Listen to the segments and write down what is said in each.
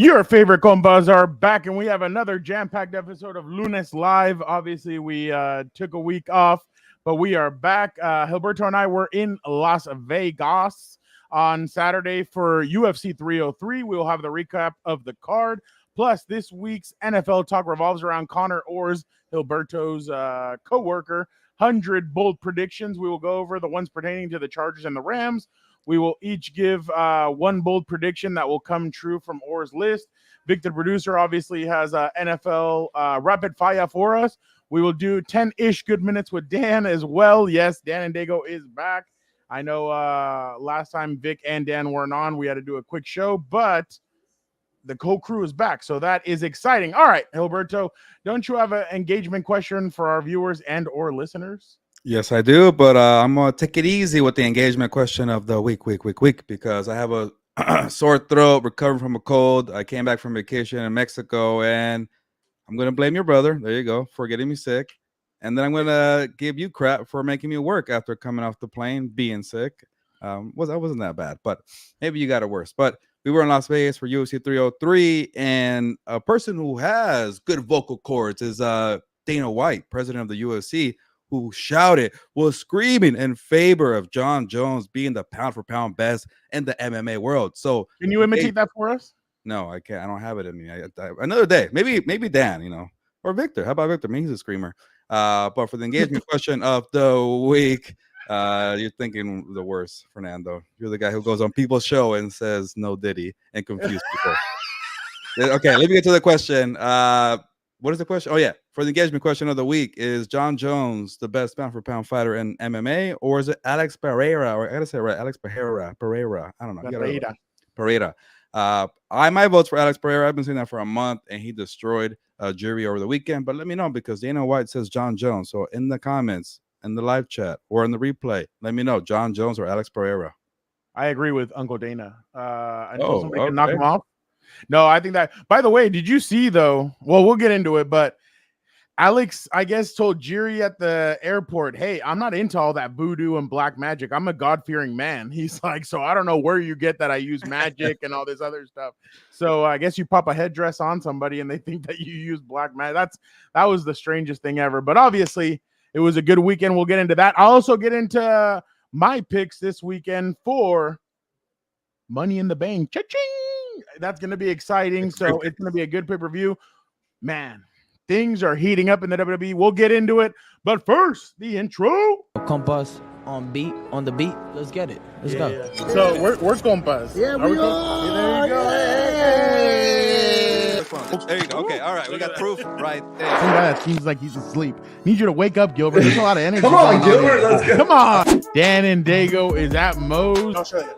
Your favorite compas are back, and we have another jam-packed episode of Lunes Live. Obviously, we took a week off, but we are back. Gilberto and I were in Las Vegas on Saturday for UFC 303. We will have the recap of the card. Plus, this week's NFL talk revolves around Connor Orr's, Gilberto's co-worker, 100 bold predictions. We will go over the ones pertaining to the Chargers and the Rams. We will each give one bold prediction that will come true from Orr's list. Victor, producer, obviously has NFL rapid fire for us. We will do 10-ish good minutes with Dan as well. Yes, Dan and Dago is back. I know last time Vic and Dan weren't on, we had to do a quick show, but the whole crew is back, so that is exciting. All right, Gilberto, don't you have an engagement question for our viewers and or listeners? Yes, I do, but I'm going to take it easy with the engagement question of the week, because I have a sore throat, recovering from a cold. I came back from vacation in Mexico, and I'm going to blame your brother, there you go, for getting me sick. And then I'm going to give you crap for making me work after coming off the plane, being sick. I wasn't that bad, but maybe you got it worse. But we were in Las Vegas for UFC 303, and a person who has good vocal cords is Dana White, president of the UFC, who shouted, was screaming in favor of Jon Jones being the pound-for-pound best in the MMA world. So, can you imitate that for us? No, I can't. I don't have it in me. Another day, maybe Dan, or Victor. How about Victor? I mean, he's a screamer. But for the engagement question of the week, you're thinking the worst, Fernando. You're the guy who goes on people's show and says no Diddy and confuse people. Okay, let me get to the question. What is the question? Oh, yeah. For the engagement question of the week, is Jon Jones the best pound-for-pound fighter in MMA, or is it Alex Pereira? Or I got to say it right, Alex Pereira. I don't know. Pereira. My vote's for Alex Pereira. I've been saying that for a month, and he destroyed jury over the weekend. But let me know, because Dana White says Jon Jones. So in the comments, in the live chat, or in the replay, let me know, Jon Jones or Alex Pereira. I agree with Uncle Dana. I know somebody can knock him off. No, I think that, by the way, did you see though? Well, we'll get into it, but Alex, I guess, told Jiri at the airport, hey, I'm not into all that voodoo and black magic. I'm a God-fearing man. He's like, so I don't know where you get that I use magic and all this other stuff. So I guess you pop a headdress on somebody and they think that you use black magic. That was the strangest thing ever. But obviously, it was a good weekend. We'll get into that. I'll also get into my picks this weekend for Money in the Bank. Cha-ching! That's going to be exciting. So it's going to be a good pay-per-view. Man, things are heating up in the WWE. We'll get into it. But first, the intro. Compas on the beat. Let's get it. Let's go. Yeah. So we're Compas. Yeah, we are. There you go. Hey. There you go. Okay, all right. We got proof right there. Some guy that seems like he's asleep. Need you to wake up, Gilbert. There's a lot of energy. Come on, Gilbert. Let's go. Come on. Dan and Dago is at Moe's. I'll show you.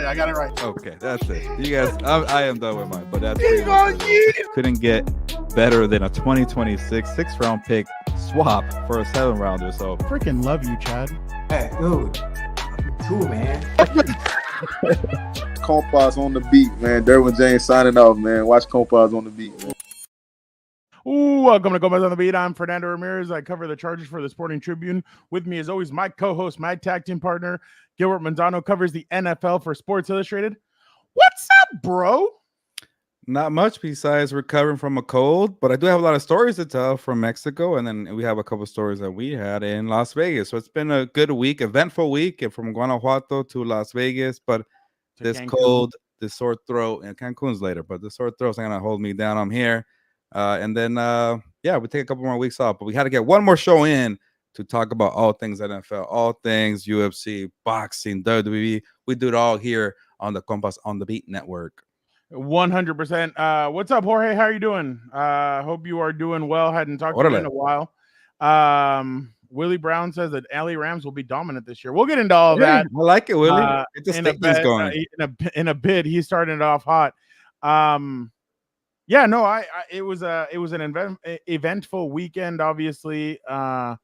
I got it right. Okay, that's it. You guys, I am done with mine, but that's couldn't get better than a 2026 6th-round pick swap for a 7-rounder. So freaking love you, Chad. Hey, dude. Cool, man. Compas on the beat, man. Derwin James signing off, man. Watch Compas on the beat, man. Ooh, welcome to Compas on the Beat. I'm Fernando Ramirez. I cover the Chargers for the Sporting Tribune. With me, as always, my co-host, my tag team partner, Gilbert Manzano, covers the NFL for Sports Illustrated. What's up, bro? Not much besides recovering from a cold, but I do have a lot of stories to tell from Mexico, and then we have a couple of stories that we had in Las Vegas. So it's been a good week, eventful week, from Guanajuato to Las Vegas, but this Cancun. Cold, this sore throat, and Cancun's later, but the sore throat's not going to hold me down. I'm here. And then, we take a couple more weeks off, but we had to get one more show in to talk about all things NFL, all things UFC, boxing, WWE. We do it all here on the Compas on the Beat Network. 100%. What's up, Jorge? How are you doing? Hope you are doing well. Hadn't talked to you in a while. Willie Brown says that LA Rams will be dominant this year. We'll get into all that. I like it, Willie. Get the statements going. In a bit, he's starting it off hot. Yeah, no, it was an eventful weekend. Obviously, a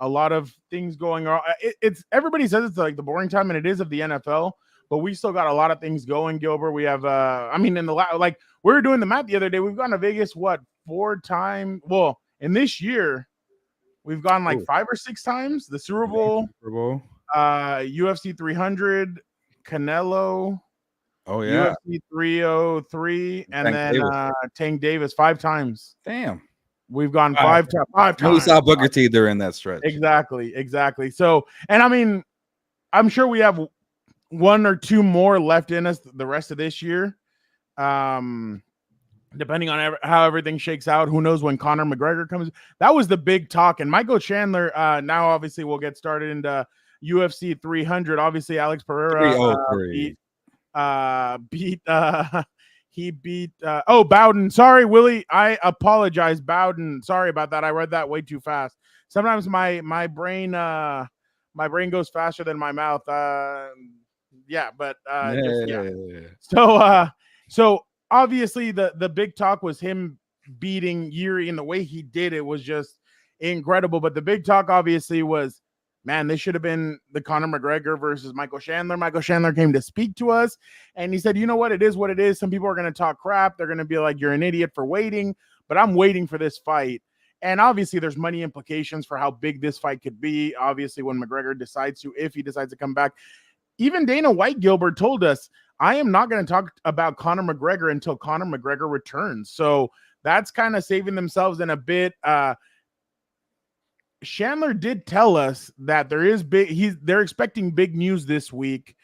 lot of things going on. It's everybody says it's like the boring time, and it is of the NFL. But we still got a lot of things going, Gilbert. We have, we were doing the math the other day. We've gone to Vegas 4 times? Well, in this year, we've gone 5 or 6 times. The Super Bowl, UFC 300, Canelo. Oh yeah, UFC 303, and Tank then Davis. Tank Davis 5 times. Damn. We've gone Wow. 5 No, we times. saw Booker T during that stretch. Exactly. So, and I mean, I'm sure we have 1 or 2 more left in us the rest of this year. Depending on how everything shakes out, who knows when Conor McGregor comes. That was the big talk. And Michael Chandler, now obviously we'll get started into UFC 300. Obviously, Alex Pereira 303. he beat Bowden. Sorry, Willie. I apologize, Bowden. Sorry about that. I read that way too fast. Sometimes my brain goes faster than my mouth. So obviously the big talk was him beating Yuri, and the way he did it was just incredible. But the big talk obviously was, man, this should have been the Conor McGregor versus Michael Chandler. Michael Chandler came to speak to us, and he said, you know what? It is what it is. Some people are going to talk crap. They're going to be like, you're an idiot for waiting, but I'm waiting for this fight. And obviously there's money implications for how big this fight could be. Obviously, when McGregor decides to, if he decides to come back. Even Dana White, Gilbert, told us, I am not going to talk about Conor McGregor until Conor McGregor returns. So that's kind of saving themselves in a bit. Chandler did tell us that they're expecting big news this week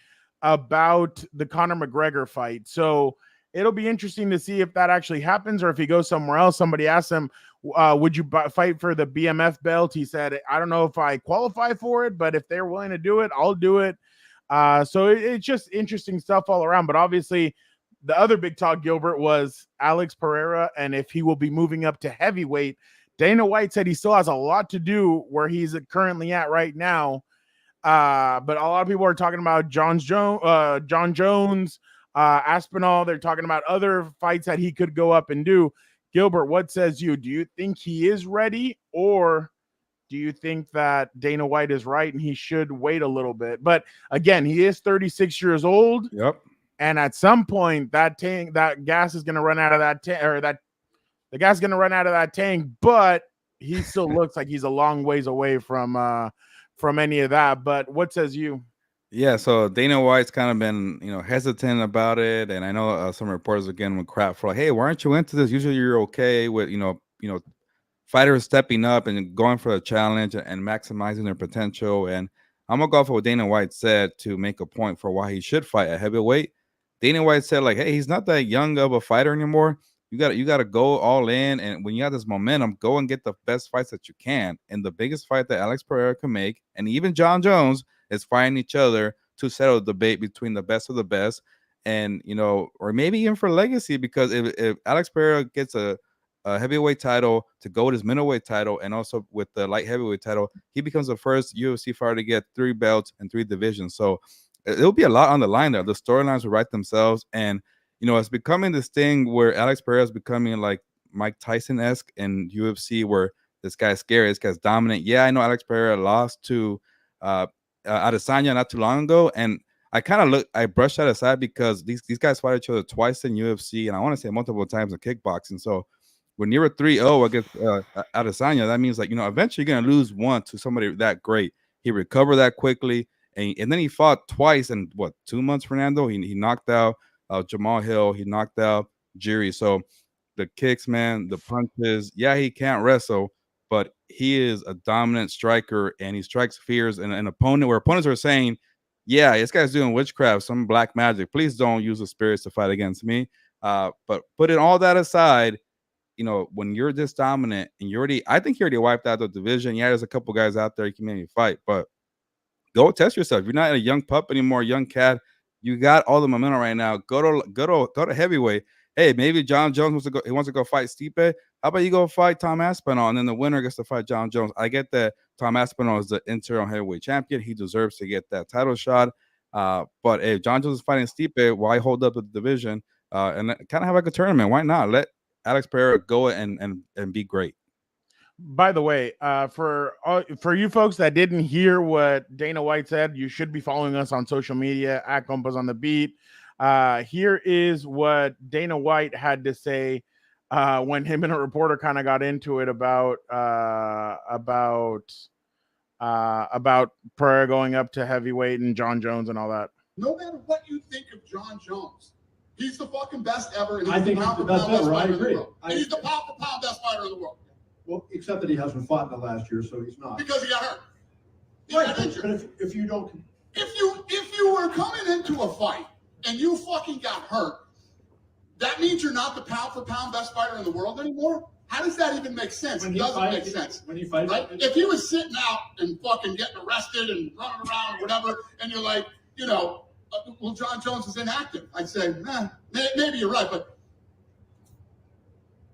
about the Conor McGregor fight. So it'll be interesting to see if that actually happens or if he goes somewhere else. Somebody asked him, would you fight for the BMF belt? He said, I don't know if I qualify for it, but if they're willing to do it, I'll do it. So it's just interesting stuff all around. But obviously, the other big talk, Gilbert, was Alex Pereira and if he will be moving up to heavyweight. Dana White said he still has a lot to do where he's currently at right now. But a lot of people are talking about Jon Jones, Aspinall. They're talking about other fights that he could go up and do. Gilbert, what says you? Do you think he is ready, or do you think that Dana White is right and he should wait a little bit? But again, he is 36 years old. Yep. And at some point, that gas is going to run out of that tank, or the gas is going to run out of that tank. But he still looks like he's a long ways away from any of that. But what says you? Yeah, so Dana White's kind of been, hesitant about it, and I know some reporters again with crap for like, hey, why aren't you into this? Usually you're okay with, fighters stepping up and going for a challenge and maximizing their potential. And I'm gonna go for what Dana White said to make a point for why he should fight at heavyweight. Dana White said, like, hey, he's not that young of a fighter anymore. You got to go all in, and when you have this momentum, go and get the best fights that you can. And the biggest fight that Alex Pereira can make, and even Jon Jones, is fighting each other to settle the debate between the best of the best, and or maybe even for legacy, because if Alex Pereira gets a heavyweight title to go with his middleweight title, and also with the light heavyweight title, he becomes the first UFC fighter to get 3 belts and 3 divisions. So it'll be a lot on the line there. The storylines will write themselves, and it's becoming this thing where Alex Pereira is becoming like Mike Tyson-esque in UFC, where this guy's scary, this guy's dominant. Yeah, I know Alex Pereira lost to Adesanya not too long ago, and I brushed that aside because these guys fought each other twice in UFC, and I want to say multiple times in kickboxing. So when you're a 3-0 against Adesanya, that means like, eventually you're going to lose one to somebody that great. He recovered that quickly, and then he fought twice in 2 months, Fernando? He knocked out Jamal Hill. He knocked out Jiri. So the kicks, man, the punches, yeah, he can't wrestle, but he is a dominant striker, and he strikes fears in an opponent where opponents are saying, yeah, this guy's doing witchcraft, some black magic. Please don't use the spirits to fight against me. But putting all that aside, when you're this dominant and I think you already wiped out the division. Yeah, there's a couple guys out there you can maybe fight, but go test yourself. You're not a young pup anymore, young cat. You got all the momentum right now. Go to heavyweight. Hey, maybe Jon Jones wants to go fight Stipe. How about you go fight Tom Aspinall, and then the winner gets to fight Jon Jones? I get that Tom Aspinall is the interim heavyweight champion. He deserves to get that title shot. But if Jon Jones is fighting Stipe, why hold up the division and kind of have like a tournament? Why not let Alex Pereira go and be great? By the way, for you folks that didn't hear what Dana White said, you should be following us on social media at Compas on the Beat. Here is what Dana White had to say when him and a reporter kind of got into it about Pereira going up to heavyweight and Jon Jones and all that. No matter what you think of Jon Jones, he's the fucking best ever. And I think he's the best ever. I agree. And he's the pound-for-pound best fighter in the world. Well, except that he hasn't fought in the last year, so he's not. Because he got hurt. Right, but if you don't... If you were coming into a fight and you fucking got hurt, that means you're not the pound-for-pound best fighter in the world anymore? How does that even make sense? It doesn't make sense. When he fights... Right? If he was sitting out and fucking getting arrested and running around or whatever, and you're like, you know, well, Jon Jones is inactive. I'd say, maybe you're right. But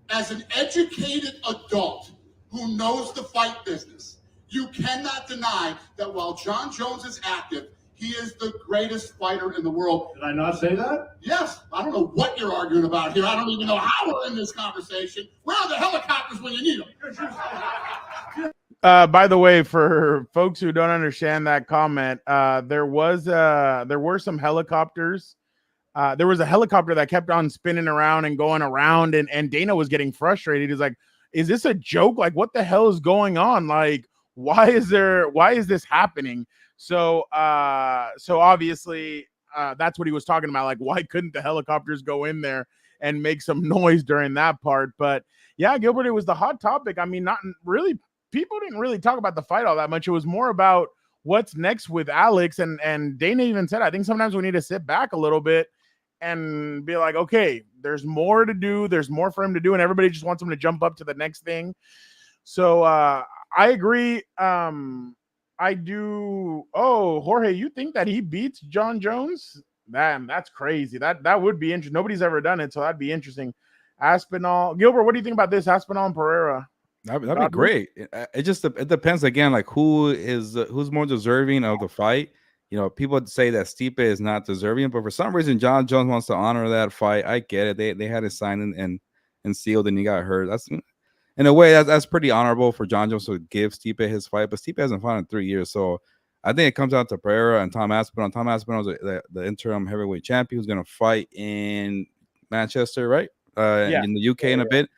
as an educated adult who knows the fight business, you cannot deny that while Jon Jones is active, he is the greatest fighter in the world. Did I not say that? Yes. I don't know what you're arguing about here. I don't even know how we're in this conversation. Where are the helicopters when you need them? By the way, for folks who don't understand that comment, there were some helicopters. There was a helicopter that kept on spinning around and going around, and Dana was getting frustrated. He's like, "Is this a joke? Like, what the hell is going on? Like, why is this happening?" So obviously, that's what he was talking about. Like, why couldn't the helicopters go in there and make some noise during that part? But yeah, Gilbert, it was the hot topic. I mean, not really. People didn't really talk about the fight all that much. It was more about what's next with Alex, and Dana even said, I think sometimes we need to sit back a little bit and be like, okay, there's more to do. There's more for him to do, and everybody just wants him to jump up to the next thing. So I agree. I do. Oh, Jorge, you think that he beats Jon Jones? Damn, that's crazy. That would be interesting. Nobody's ever done it, so that'd be interesting. Aspinall, Gilbert, what do you think about this? Aspinall and Pereira. That'd be great. It depends again, like who's more deserving of the fight. You know, people would say that Stipe is not deserving, but for some reason, Jon Jones wants to honor that fight. I get it. They had it signed and sealed, and he got hurt. That's in a way that's pretty honorable for Jon Jones to give Stipe his fight, but Stipe hasn't fought in 3 years, so I think it comes out to Pereira and Tom Aspinall. Tom Aspinall is the interim heavyweight champion who's going to fight in Manchester, right? In the UK in a bit.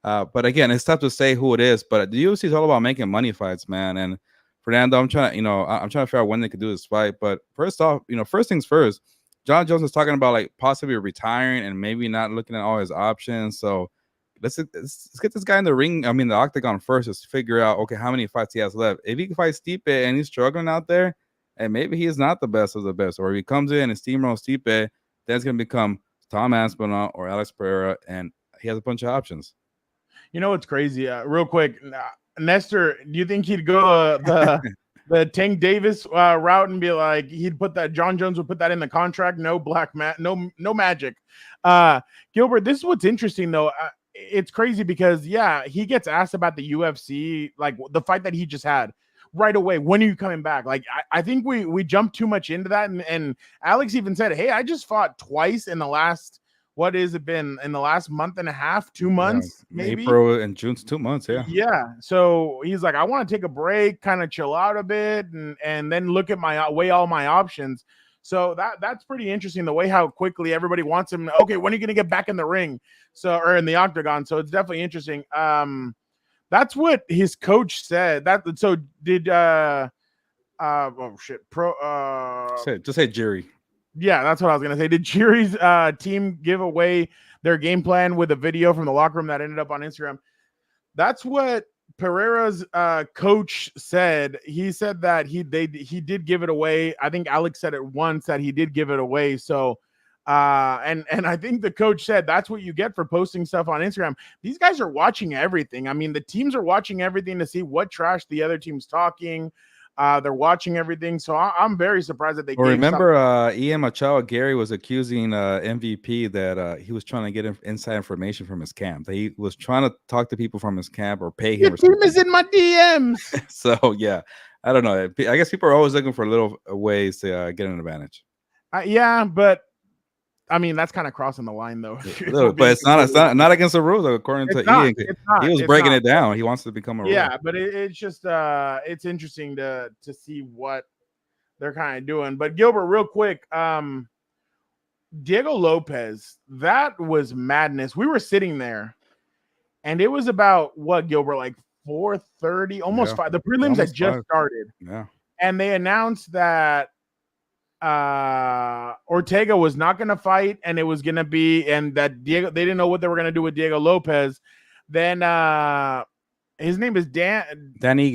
But again, it's tough to say who it is. But the UFC is all about making money fights, man. And Fernando, I'm trying to figure out when they could do this fight. But first off, first things first, Jon Jones is talking about like possibly retiring and maybe not looking at all his options. So let's get this guy in the ring. I mean, the octagon first, just to figure out, okay, how many fights he has left. If he can fight Stipe and he's struggling out there, and maybe he is not the best of the best, or if he comes in and steamrolls Stipe, then it's going to become Tom Aspinall or Alex Pereira, and he has a bunch of options. You know what's crazy? Real quick, Nestor, do you think he'd go the Tank Davis route and be like, he'd put that, Jon Jones would put that in the contract? No no magic. Gilbert, this is what's interesting though. It's crazy because he gets asked about the UFC, like the fight that he just had right away. When are you coming back? Like, I think we jumped too much into that. And Alex even said, hey, I just fought twice in the last, what has it been, in the last month and a half, 2 months, maybe? April and June's 2 months, yeah. Yeah. So he's like, I want to take a break, kind of chill out a bit, and then look at weigh all my options. So that's pretty interesting, the way how quickly everybody wants him. Okay, when are you going to get back in the ring? Or in the octagon. So it's definitely interesting. That's what his coach said. So did just say Jerry. Yeah, that's what I was gonna say. Did Jerry's team give away their game plan with a video from the locker room that ended up on Instagram? That's what Pereira's coach said. He said that he did give it away. I think Alex said it once that he did give it away. So and I think the coach said that's what you get for posting stuff on Instagram. These guys are watching everything. I mean, the teams are watching everything to see what trash the other team's talking. They're watching everything, so I'm very surprised that they. Well, remember, Ian Machado Gary was accusing MVP that he was trying to get inside information from his camp. That he was trying to talk to people from his camp or pay him. Your team is in my DMs. So yeah, I don't know. I guess people are always looking for little ways to get an advantage. Yeah, but I mean that's kind of crossing the line, though. But it's not against the rules, according to Ian. He was breaking it down. He wants to become a rule. Yeah, but it's just it's interesting to see what they're kind of doing. But Gilbert, real quick, Diego Lopez, that was madness. We were sitting there, and it was about what, Gilbert, like 4:30, almost 5. The prelims had just started. Yeah, and they announced that Ortega was not going to fight, and it was going to be, and that Diego, they didn't know what they were going to do with Diego Lopez. Then his name is Dan Ige. Danny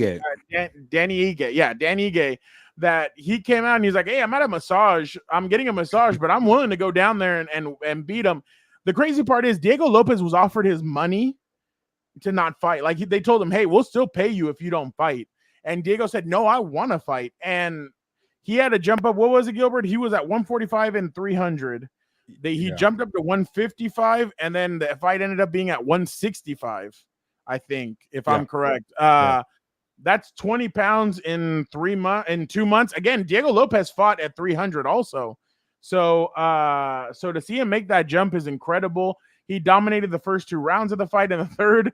Ige. Yeah, Danny Ige. That he came out and he's like, hey, I'm at a massage. I'm getting a massage, but I'm willing to go down there and beat him. The crazy part is Diego Lopez was offered his money to not fight. Like they told him, hey, we'll still pay you if you don't fight. And Diego said, no, I want to fight. And he had to jump up. What was it, Gilbert? He was at 145 and 300. He jumped up to 155, and then the fight ended up being at 165, I think, if I'm correct. That's 20 pounds in 2 months. Again, Diego Lopez fought at 300 also. So to see him make that jump is incredible. He dominated the first 2 rounds of the fight. In the third,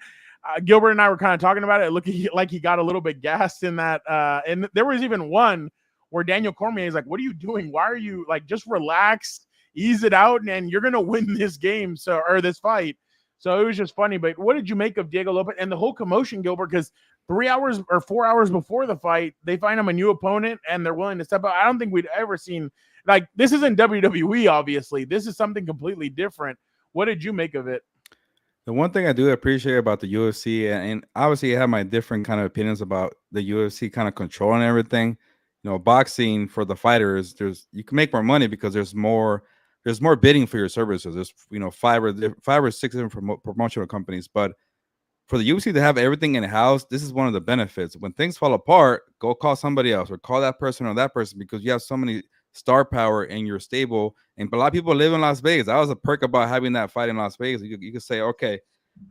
Gilbert and I were kind of talking about it. It looked like he got a little bit gassed in that. And there was even one where Daniel Cormier is like, what are you doing? Why are you like, just relax, ease it out, and you're going to win this game. Or this fight. So it was just funny. But what did you make of Diego Lopez and the whole commotion, Gilbert? Because 3 hours or 4 hours before the fight, they find him a new opponent and they're willing to step up. I don't think we'd ever seen, like, this isn't WWE, obviously. This is something completely different. What did you make of it? The one thing I do appreciate about the UFC, and obviously I have my different kind of opinions about the UFC kind of controlling everything. You know, boxing for the fighters, you can make more money because there's more bidding for your services. There's 5 or 6 different promotional companies, but for the UFC to have everything in house, this is one of the benefits. When things fall apart, go call somebody else or call that person or that person because you have so many star power in your stable. And a lot of people live in Las Vegas. That was a perk about having that fight in Las Vegas. You could say, okay,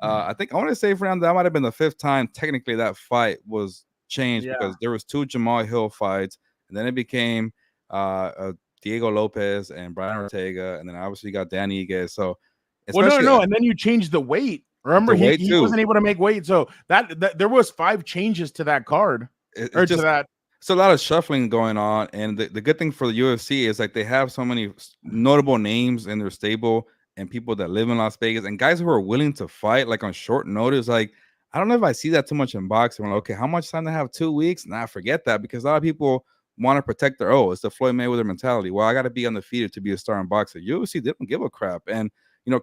I want to say, Fernando, that might have been the 5th time technically that fight was changed because there was 2 Jamal Hill fights, and then it became Diego Lopez and Brian Ortega, and then obviously you got Danny Ige. So, no, and then you changed the weight. Remember, he wasn't able to make weight, so that there was 5 changes to that card. It's a lot of shuffling going on, and the good thing for the UFC is like they have so many notable names in their stable and people that live in Las Vegas and guys who are willing to fight like on short notice. Like, I don't know if I see that too much in boxing. Like, okay, how much time do I have? 2 weeks? Nah, forget that, because a lot of people want to protect it's the Floyd Mayweather mentality. Well, I got to be undefeated to be a star in boxing. UFC, they don't give a crap. And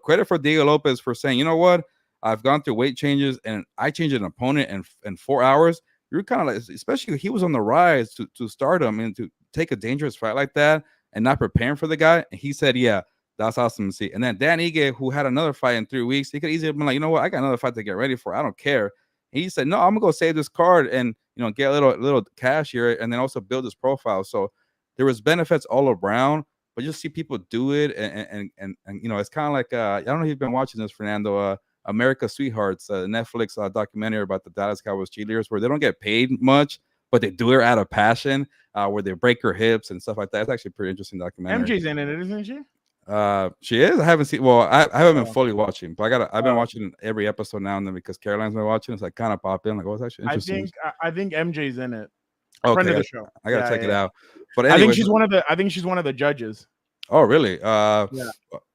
credit for Diego Lopez for saying, you know what? I've gone through weight changes and I changed an opponent in 4 hours. You're kind of like, especially he was on the rise to stardom and to take a dangerous fight like that and not preparing for the guy. And he said, yeah, that's awesome to see. And then Dan Ige, who had another fight in 3 weeks, he could easily have been like, you know what? I got another fight to get ready for. I don't care. And he said, no, I'm going to go save this card and, get a little cash here and then also build this profile. So there was benefits all around, but just see people do it. And it's kind of like, I don't know if you've been watching this, Fernando, America's Sweethearts, Netflix documentary about the Dallas Cowboys cheerleaders, where they don't get paid much, but they do it out of passion, where they break her hips and stuff like that. It's actually a pretty interesting documentary. MJ's in it, isn't she? She is. I haven't seen. Well, I haven't been fully watching, but I've been watching every episode now and then because Caroline's been watching. It's like kind of pop in. Like, it's actually interesting. I think MJ's in it. Okay, Friend of the show. I gotta check it out. But anyways, I think she's one of the judges. Oh, really? Yeah.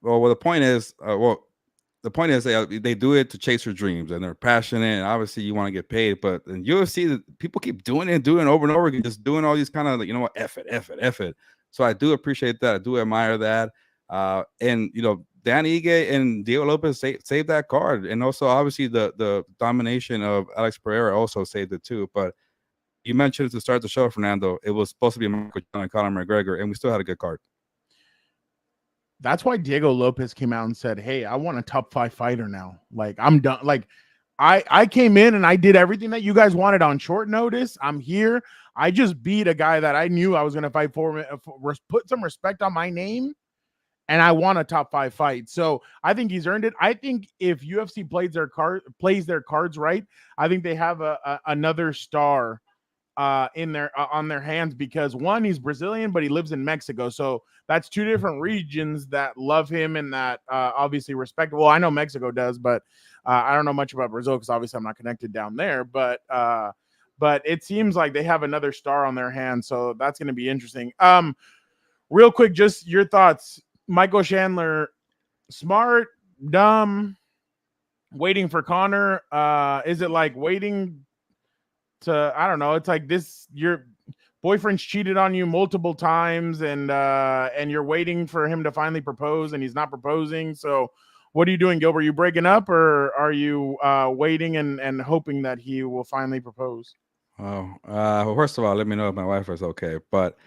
Well, the point is, the point is they do it to chase their dreams and they're passionate, and obviously you want to get paid. But in UFC, people keep doing it over and over again, just doing all these kind of like, F it. So I do appreciate that. I do admire that. And Dan Ige and Diego Lopez saved that card, and also obviously the domination of Alex Pereira also saved it too. But you mentioned it to start the show, Fernando. It was supposed to be Michael Jones and Conor McGregor, and we still had a good card. That's why Diego Lopez came out and said, hey, I want a top 5 fighter now. Like, I'm done. Like, I came in and I did everything that you guys wanted on short notice. I'm here. I just beat a guy that I knew I was going to fight for, put some respect on my name, and I want a top 5 fight. So I think he's earned it. I think if UFC plays their cards right, I think they have another star on their hands, because one, he's Brazilian, but he lives in Mexico. So that's 2 different regions that love him and that obviously respect. Well, I know Mexico does, but I don't know much about Brazil because obviously I'm not connected down there. But it seems like they have another star on their hands. So that's going to be interesting. Real quick, just your thoughts. Michael Chandler, smart, dumb, waiting for Conor. Is it like waiting to, I don't know, it's like this, boyfriend's cheated on you multiple times, and you're waiting for him to finally propose, and he's not proposing. So what are you doing, Gilbert? Are you breaking up, or are you waiting and hoping that he will finally propose? Oh, well, first of all, let me know if my wife is okay. But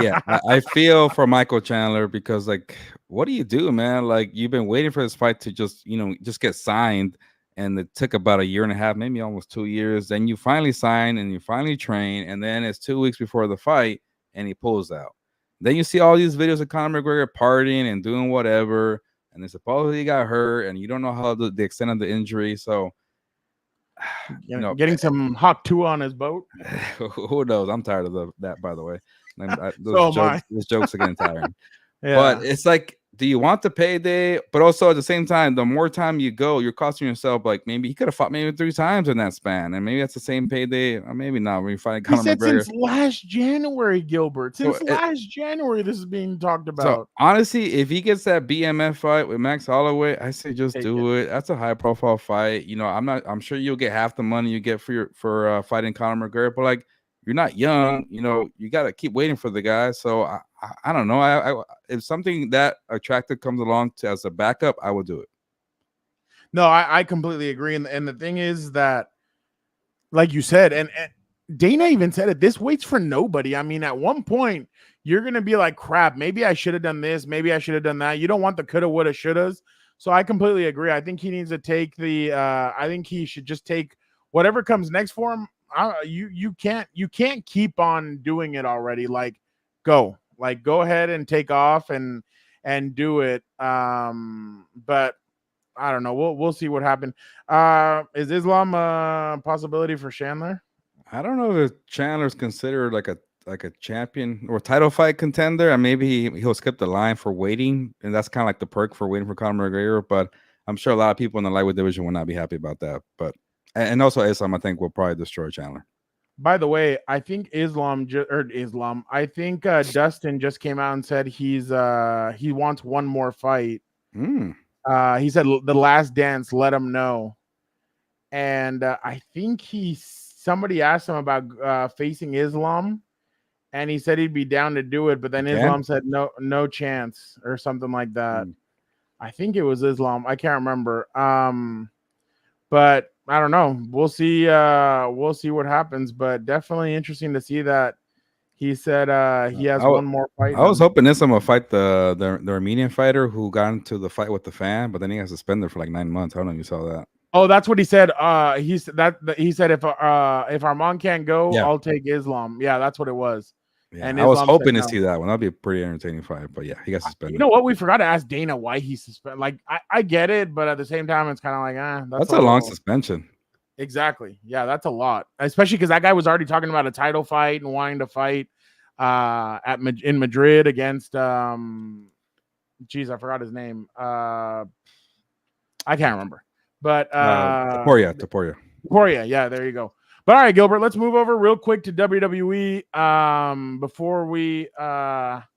yeah, I feel for Michael Chandler because, like, what do you do, man? Like, you've been waiting for this fight to just, just get signed, and it took about a year and a half, maybe almost 2 years. Then you finally sign and you finally train, and then it's 2 weeks before the fight, and he pulls out. Then you see all these videos of Conor McGregor partying and doing whatever, and then supposedly he got hurt, and you don't know how the extent of the injury. So, getting some hot tua on his boat. who knows? I'm tired of that, by the way. So those jokes are getting tiring. Yeah. But it's like, do you want the payday? But also at the same time, the more time you go, you're costing yourself. Like, maybe he could have fought maybe 3 times in that span, and maybe that's the same payday, or maybe not. When you fight He Conor said McGregor, since last January, Gilbert. Since last January, this is being talked about. So honestly, if he gets that BMF fight with Max Holloway, I say just do it. That's a high profile fight. I'm sure you'll get half the money you get for fighting Conor McGregor, but like, you're not young. You got to keep waiting for the guy. So I don't know. I if something that attractive comes along as a backup, I will do it. No, I completely agree. And the thing is that, like you said, and Dana even said it, this waits for nobody. I mean, at one point, you're going to be like, crap, maybe I should have done this. Maybe I should have done that. You don't want the coulda, woulda, shouldas. So I completely agree. I think he needs to take I think he should just take whatever comes next for him. You can't keep on doing it already. Like, go ahead and take off and do it. But I don't know. We'll see what happens. Is Islam a possibility for Chandler? I don't know if Chandler's considered like a champion or title fight contender, and maybe he'll skip the line for waiting, and that's kind of like the perk for waiting for Conor McGregor. But I'm sure a lot of people in the lightweight division will not be happy about that. But and also Islam, I think, will probably destroy Chandler. By the way, I think I think Dustin just came out and said he wants one more fight. He said the last dance, let him know. And I think somebody asked him about facing Islam, and he said he'd be down to do it, but then Islam said no chance or something like that. I think it was Islam. I can't remember. But I don't know. We'll see what happens, but definitely interesting to see that he said he has one more fight. I was hoping Islam would fight the Armenian fighter who got into the fight with the fan, but then he got suspended for like 9 months. I don't know if you saw that. Oh, that's what he said. He said if Armand can't go, I'll take Islam. Yeah, that's what it was. Yeah, and I was hoping to see that one. That'd be a pretty entertaining fight. But yeah, he got suspended. You know what? We forgot to ask Dana why he suspended. Like, I get it, but at the same time, it's kind of like, that's a long suspension. Exactly. Yeah, that's a lot, especially because that guy was already talking about a title fight and wanting to fight in Madrid against I forgot his name. I can't remember, but Taporia. Yeah, there you go. But all right, Gilbert, let's move over real quick to WWE before we have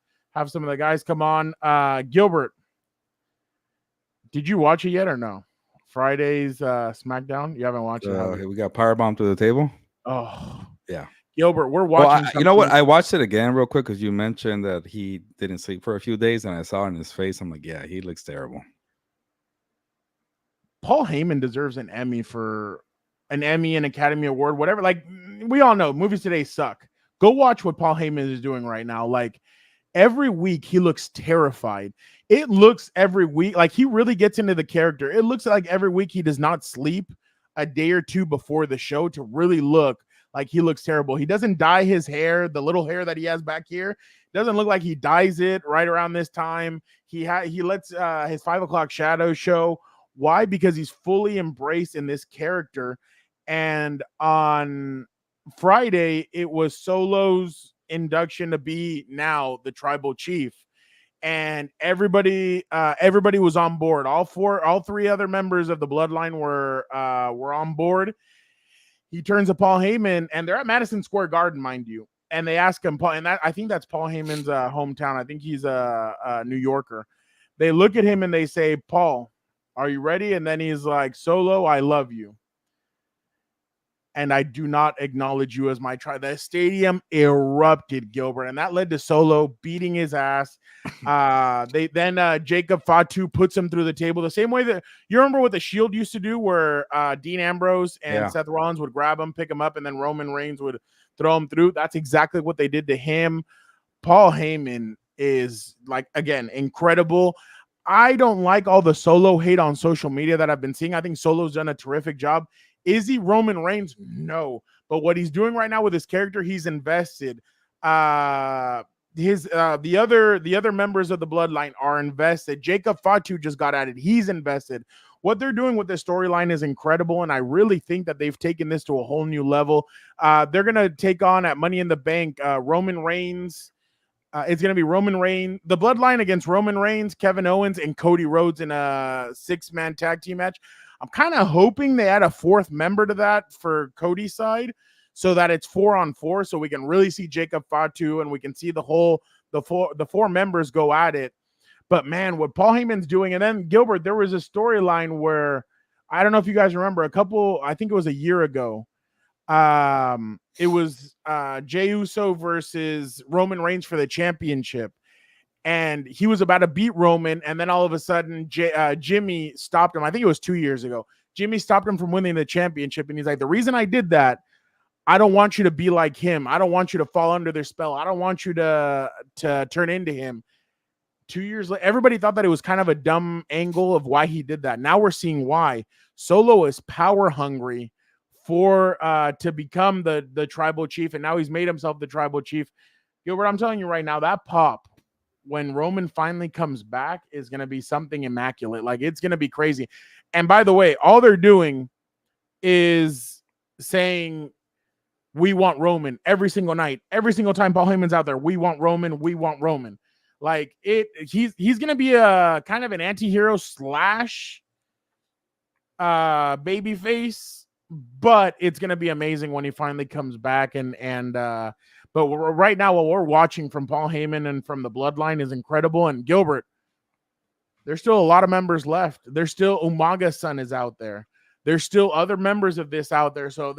some of the guys come on. Gilbert, did you watch it yet or no? Friday's SmackDown? You haven't watched it? We got Powerbomb to the table. Oh, yeah. Gilbert, we're watching. You know what? I watched it again real quick because you mentioned that he didn't sleep for a few days, and I saw it in his face. I'm like, yeah, he looks terrible. Paul Heyman deserves an Emmy and Academy Award, whatever. Like, we all know movies today suck. Go watch what Paul Heyman is doing right now. Like, every week he looks terrified. It looks every week like he really gets into the character. It looks like every week he does not sleep a day or two before the show to really look like he looks terrible. He doesn't dye his hair, the little hair that he has back here. Doesn't look like he dyes it right around this time. He lets his 5 o'clock shadow show. Why? Because he's fully embraced in this character. And on Friday, it was Solo's induction to be now the tribal chief, and everybody was on board. All 3 other members of the bloodline were on board. He turns to Paul Heyman, and they're at Madison Square Garden, mind you, and they ask him, and I think that's Paul Heyman's hometown. I think he's a New Yorker. They look at him and they say, Paul, are you ready? And then he's like, Solo, I love you. and I do not acknowledge you as my tribe. The stadium erupted, Gilbert, and that led to Solo beating his ass. They then Jacob Fatu puts him through the table the same way that you remember what the Shield used to do, where Dean Ambrose and Seth Rollins would grab him, pick him up, and then Roman Reigns would throw him through. That's exactly what they did to him. Paul Heyman is, like, again, incredible. I don't like all the Solo hate on social media that I've been seeing. I think Solo's done a terrific job. Is he Roman Reigns? No. But what he's doing right now with his character, he's invested. The other members of the bloodline are invested. Jacob Fatu just got at it. He's invested. What they're doing with this storyline is incredible, and I really think that they've taken this to a whole new level. They're going to take on at Money in the Bank Roman Reigns. It's going to be Roman Reigns, the bloodline against Roman Reigns, Kevin Owens, and Cody Rhodes in a 6-man tag team match. I'm kind of hoping they add a 4th member to that for Cody's side so that it's 4-on-4, so we can really see Jacob Fatu and we can see the four members go at it. But man, what Paul Heyman's doing, and then Gilbert, there was a storyline where, I don't know if you guys remember, I think it was a year ago. It was Jey Uso versus Roman Reigns for the championship, and he was about to beat Roman, and then all of a sudden Jimmy stopped him. I think it was 2 years ago. Jimmy stopped him from winning the championship, and he's like, the reason I did that, I don't want you to be like him. I don't want you to fall under their spell. I don't want you to turn into him. 2 years later, everybody thought that it was kind of a dumb angle of why he did that. Now we're seeing why. Solo is power hungry for to become the tribal chief, and now he's made himself the tribal chief. Gilbert, I'm telling you right now, that pop when Roman finally comes back is going to be something immaculate. Like, it's going to be crazy. And by the way, all they're doing is saying, we want Roman every single night, every single time Paul Heyman's out there. We want Roman. We want Roman. Like, he's going to be a kind of an anti-hero slash babyface. But it's going to be amazing when he finally comes back. But right now, what we're watching from Paul Heyman and from the bloodline is incredible. And Gilbert, there's still a lot of members left. There's still Umaga's son is out there. There's still other members of this out there. So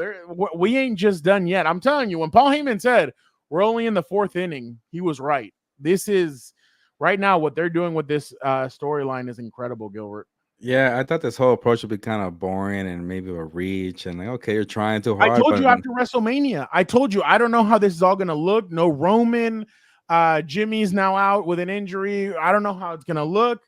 we ain't just done yet. I'm telling you, when Paul Heyman said we're only in the 4th inning, he was right. This is right now what they're doing with this storyline is incredible, Gilbert. Yeah, I thought this whole approach would be kind of boring and maybe a reach and like, okay, you're trying too hard. I told you after WrestleMania. I told you I don't know how this is all going to look. No Roman. Jimmy's now out with an injury. I don't know how it's going to look.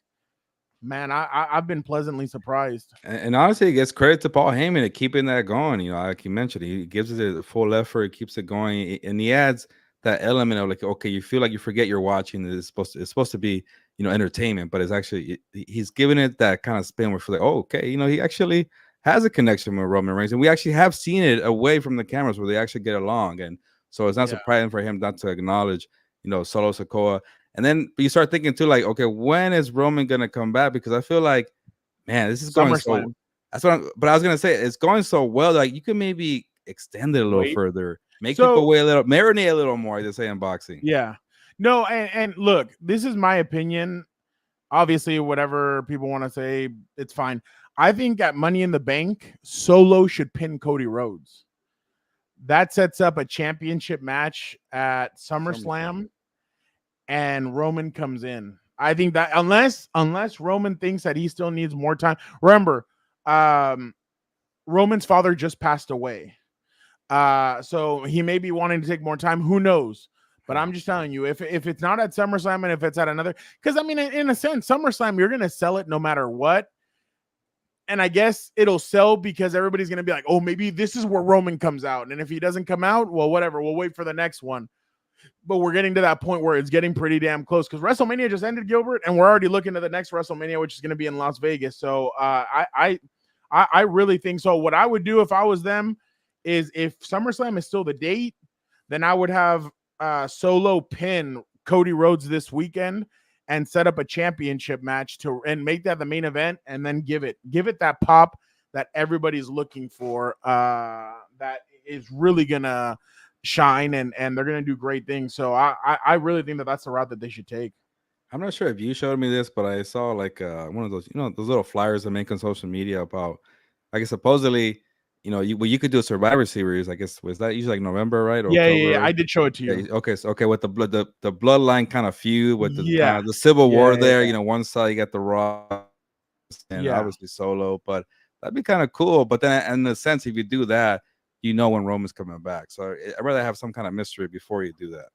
Man, I've been pleasantly surprised. And honestly, it gets credit to Paul Heyman to keeping that going. You know, like you mentioned, he gives it a full effort, keeps it going, and he adds that element of like, okay, you feel like you forget you're watching. It's supposed to be, you know, entertainment, but it's actually he's giving it that kind of spin where you're like, oh, okay, you know, he actually has a connection with Roman Reigns, and we actually have seen it away from the cameras where they actually get along, and so it's not surprising for him not to acknowledge, you know, Solo Sikoa. And then you start thinking too, like, okay, when is Roman gonna come back? Because I feel like, man, this is going so. That's what. But I was gonna say, it's going so well. Like, you can maybe extend it a little further, make people wait a little, marinate a little more. They say in boxing. Yeah. No, and look, this is my opinion. Obviously, whatever people want to say, it's fine. I think at Money in the Bank, Solo should pin Cody Rhodes. That sets up a championship match at SummerSlam. And Roman comes in. I think that unless Roman thinks that he still needs more time. Remember, Roman's father just passed away. So he may be wanting to take more time. Who knows? But I'm just telling you, if it's not at SummerSlam and if it's at another, because I mean, in a sense, SummerSlam, you're gonna sell it no matter what. And I guess it'll sell because everybody's gonna be like, oh, maybe this is where Roman comes out. And if he doesn't come out, well, whatever, we'll wait for the next one. But we're getting to that point where it's getting pretty damn close because WrestleMania just ended, Gilbert, and we're already looking to the next WrestleMania, which is going to be in Las Vegas. So I really think so. What I would do if I was them is if SummerSlam is still the date, then I would have Solo pin Cody Rhodes this weekend and set up a championship match and make that the main event, and then give it that pop that everybody's looking for. That is really gonna shine and they're gonna do great things. So I really think that that's the route that they should take. I'm not sure if you showed me this, but I saw like one of those, you know, those little flyers they make on social media about, like, supposedly you know, you could do a Survivor Series. I guess was that usually like November, right? Or Yeah. October? I did show it to you. Yeah, okay, with the bloodline kind of feud with the Yeah. the civil war Yeah. there. You know, one side you got the Raw and Yeah. obviously Solo, but that'd be kind of cool. But then, in the sense, if you do that, you know when Roman's coming back. So I'd rather have some kind of mystery before you do that.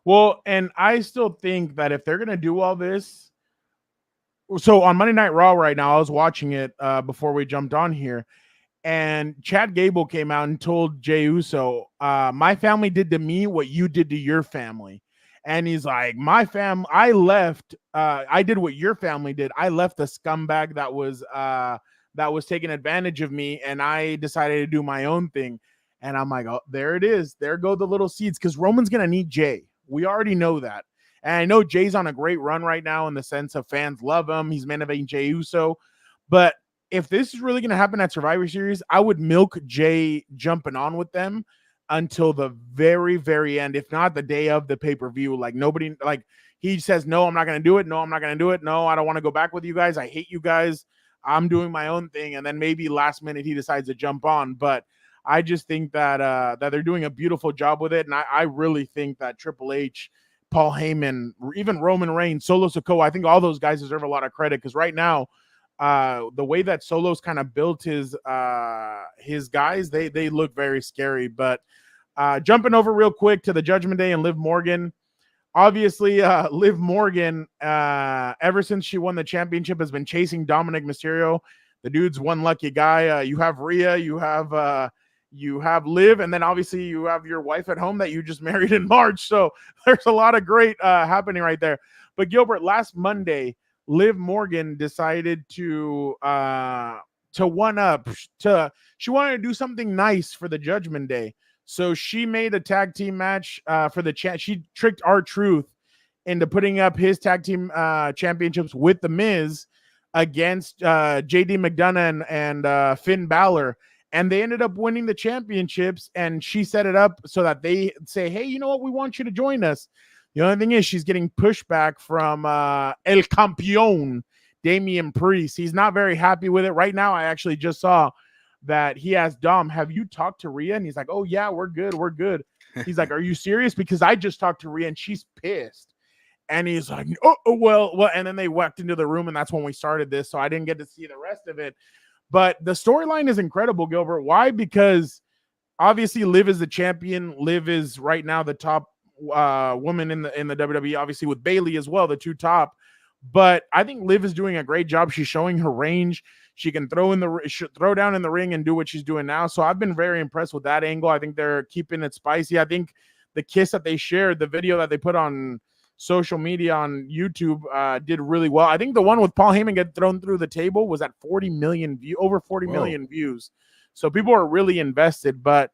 Well, and I still think that if they're gonna do all this, so on Monday Night Raw right now, I was watching it before we jumped on here, and Chad Gable came out and told Jey Uso, my family did to me what you did to your family. And he's like, I left, I did what your family did. I left the scumbag that was taking advantage of me, and I decided to do my own thing. And I'm like, oh, there it is. There go the little seeds, because Roman's gonna need Jey. We already know that. And I know Jay's on a great run right now in the sense of fans love him. He's main eventing Jey Uso. But if this is really going to happen at Survivor Series, I would milk Jey jumping on with them until the very, very end, if not the day of the pay-per-view. Like nobody, like he says, no, I'm not going to do it. No, I'm not going to do it. No, I don't want to go back with you guys. I hate you guys. I'm doing my own thing. And then maybe last minute he decides to jump on. But I just think that that they're doing a beautiful job with it. And I really think that Triple H, Paul Heyman, even Roman Reigns, Solo Sikoa, I think all those guys deserve a lot of credit, because right now, the way that Solo's kind of built his guys, they look very scary. But jumping over real quick to the Judgment Day and Liv Morgan. Obviously, Liv Morgan, ever since she won the championship, has been chasing Dominic Mysterio. The dude's one lucky guy. You have Rhea, you have Liv, and then obviously you have your wife at home that you just married in March. So there's a lot of great happening right there. But Gilbert, last Monday, Liv Morgan decided to one up. She wanted to do something nice for the Judgment Day. So she made a tag team match for the She tricked R-Truth into putting up his tag team championships with The Miz against JD McDonough and Finn Balor. And they ended up winning the championships, and she set it up so that they say, hey, you know what? We want you to join us. The only thing is she's getting pushback from El Campeón, Damian Priest. He's not very happy with it. Right now, I actually just saw that he asked Dom, have you talked to Rhea? And he's like, oh, yeah, we're good. We're good. He's like, are you serious? Because I just talked to Rhea, and she's pissed. And he's like, oh, well. And then they walked into the room, and that's when we started this. So I didn't get to see the rest of it. But the storyline is incredible, Gilbert. Why? Because obviously Liv is the champion. Liv is right now the top woman in the WWE, obviously with Bayley as well, the two top. But I think Liv is doing a great job. She's showing her range. She can throw down in the ring and do what she's doing now. So I've been very impressed with that angle. I think they're keeping it spicy. I think the kiss that they shared, the video that they put on social media on YouTube did really well. I think the one with Paul Heyman get thrown through the table was at 40 million over 40 million views. So people are really invested, but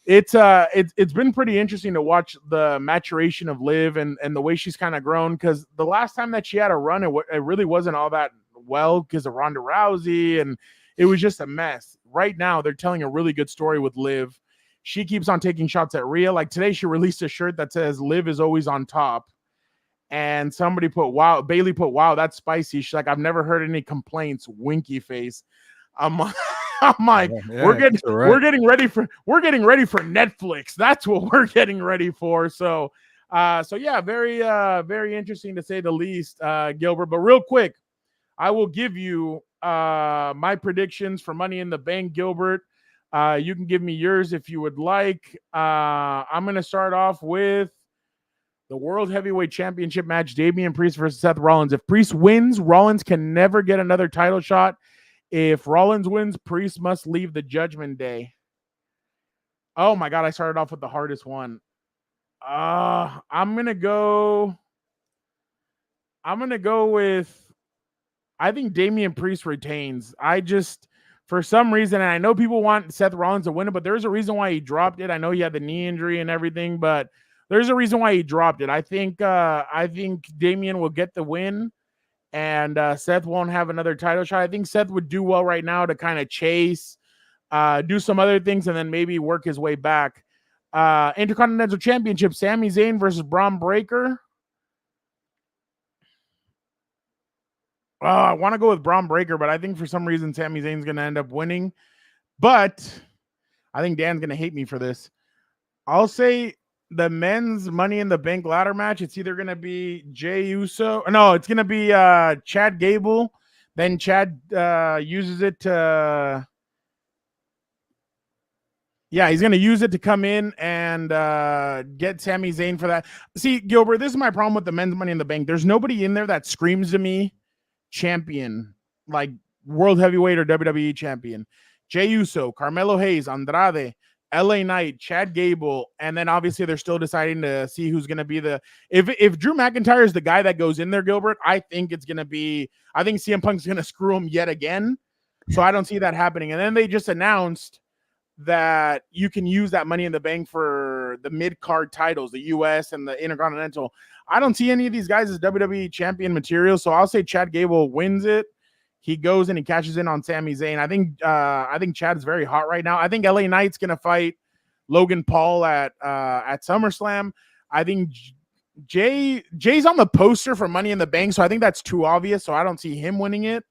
it's been pretty interesting to watch the maturation of Liv and the way she's kind of grown, because the last time that she had a run, it really wasn't all that well because of Ronda Rousey, and it was just a mess. Right now, they're telling a really good story with Liv. She keeps on taking shots at Rhea. Like today, she released a shirt that says Liv is always on top. And somebody put, wow, Bayley put, wow, that's spicy. She's like, I've never heard any complaints, winky face. I'm like, Yeah, we're getting ready for Netflix. That's what we're getting ready for. So yeah, very very interesting to say the least, Gilbert. But real quick, I will give you my predictions for Money in the Bank, Gilbert. You can give me yours if you would like. I'm going to start off with the World Heavyweight Championship match, Damian Priest versus Seth Rollins. If Priest wins, Rollins can never get another title shot. If Rollins wins, Priest must leave the Judgment Day. Oh my God, I started off with the hardest one. I'm gonna go with, I think Damian Priest retains. For some reason, and I know people want Seth Rollins to win it, but there's a reason why he dropped it. I know he had the knee injury and everything, but there's a reason why he dropped it. I think Damian will get the win, and Seth won't have another title shot. I think Seth would do well right now to kind of chase, do some other things, and then maybe work his way back. Intercontinental Championship, Sami Zayn versus Braun Breaker. I want to go with Braun Breaker, but I think for some reason Sami Zayn's going to end up winning. But I think Dan's gonna hate me for this. I'll say the men's Money in the Bank ladder match. It's either gonna be Jey Uso. No, it's gonna be Chad Gable. Then Chad uses it to. Yeah, he's going to use it to come in and get Sami Zayn for that. See, Gilbert, this is my problem with the men's Money in the Bank. There's nobody in there that screams to me champion, like world heavyweight or WWE champion. Jey Uso, Carmelo Hayes, Andrade, LA Knight, Chad Gable, and then obviously they're still deciding to see who's going to be the if Drew McIntyre is the guy that goes in there, Gilbert, I think CM Punk's going to screw him yet again. So I don't see that happening. And then they just announced that you can use that Money in the Bank for the mid-card titles, the US and the Intercontinental. I don't see any of these guys as WWE champion material, so I'll say Chad Gable wins it. He goes and he cashes in on Sami Zayn. I think Chad's very hot right now. I think LA Knight's gonna fight Logan Paul at SummerSlam. I think Jay's on the poster for Money in the Bank, so I think that's too obvious. So I don't see him winning it.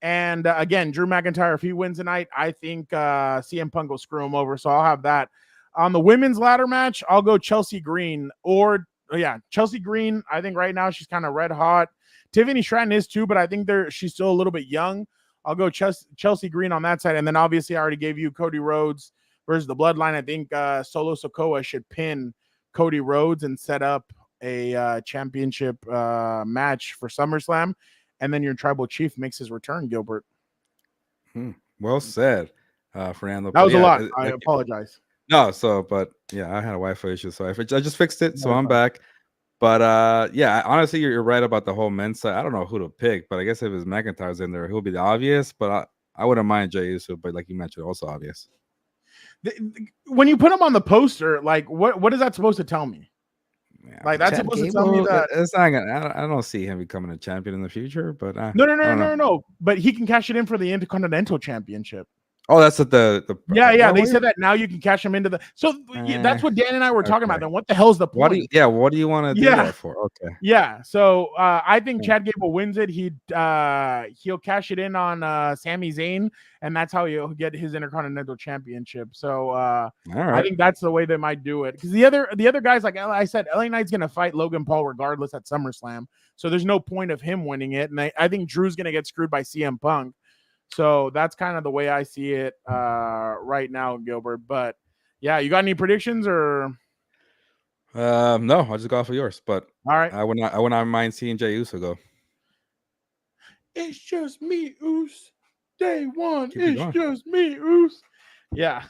And again, Drew McIntyre, if he wins tonight, I think CM Punk will screw him over. So I'll have that. On the women's ladder match, I'll go Chelsea Green Chelsea Green. I think right now she's kind of red hot. Tiffany Stratton is too, but I think she's still a little bit young. I'll go Chelsea Green on that side. And then obviously I already gave you Cody Rhodes versus the Bloodline. I think Solo Sikoa should pin Cody Rhodes and set up a championship match for SummerSlam. And then your tribal chief makes his return, Gilbert. Well said, Fernando. That was a lot. I apologize. No, but yeah, I had a Wi-Fi issue, so I just fixed it, so I'm back. But yeah, honestly, you're right about the whole men's side. I don't know who to pick, but I guess if it's McIntyre's in there, he'll be the obvious. But I wouldn't mind Jey Uso, but like you mentioned, also obvious. When you put him on the poster, like what is that supposed to tell me? Yeah, like that's Chad supposed to tell me that it's not gonna. I don't see him becoming a champion in the future. But no. But he can cash it in for the Intercontinental Championship. Oh, that's what the yeah. They said that now you can cash him into the. So that's what Dan and I were talking about. Then what the hell's the point? What do you want to do that for? Okay. Yeah. So I think Chad Gable wins it. He'll cash it in on Sami Zayn, and that's how he'll get his Intercontinental Championship. So I think that's the way they might do it. Because the other guys, like I said, LA Knight's gonna fight Logan Paul regardless at SummerSlam. So there's no point of him winning it. And I think Drew's gonna get screwed by CM Punk. So that's kind of the way I see it right now, Gilbert. But yeah, you got any predictions or? No, I'll just go off of yours. But all right, I would not mind seeing Jey Uso go. It's just me, Oos. Day one, it's just me, Oos. Yeah,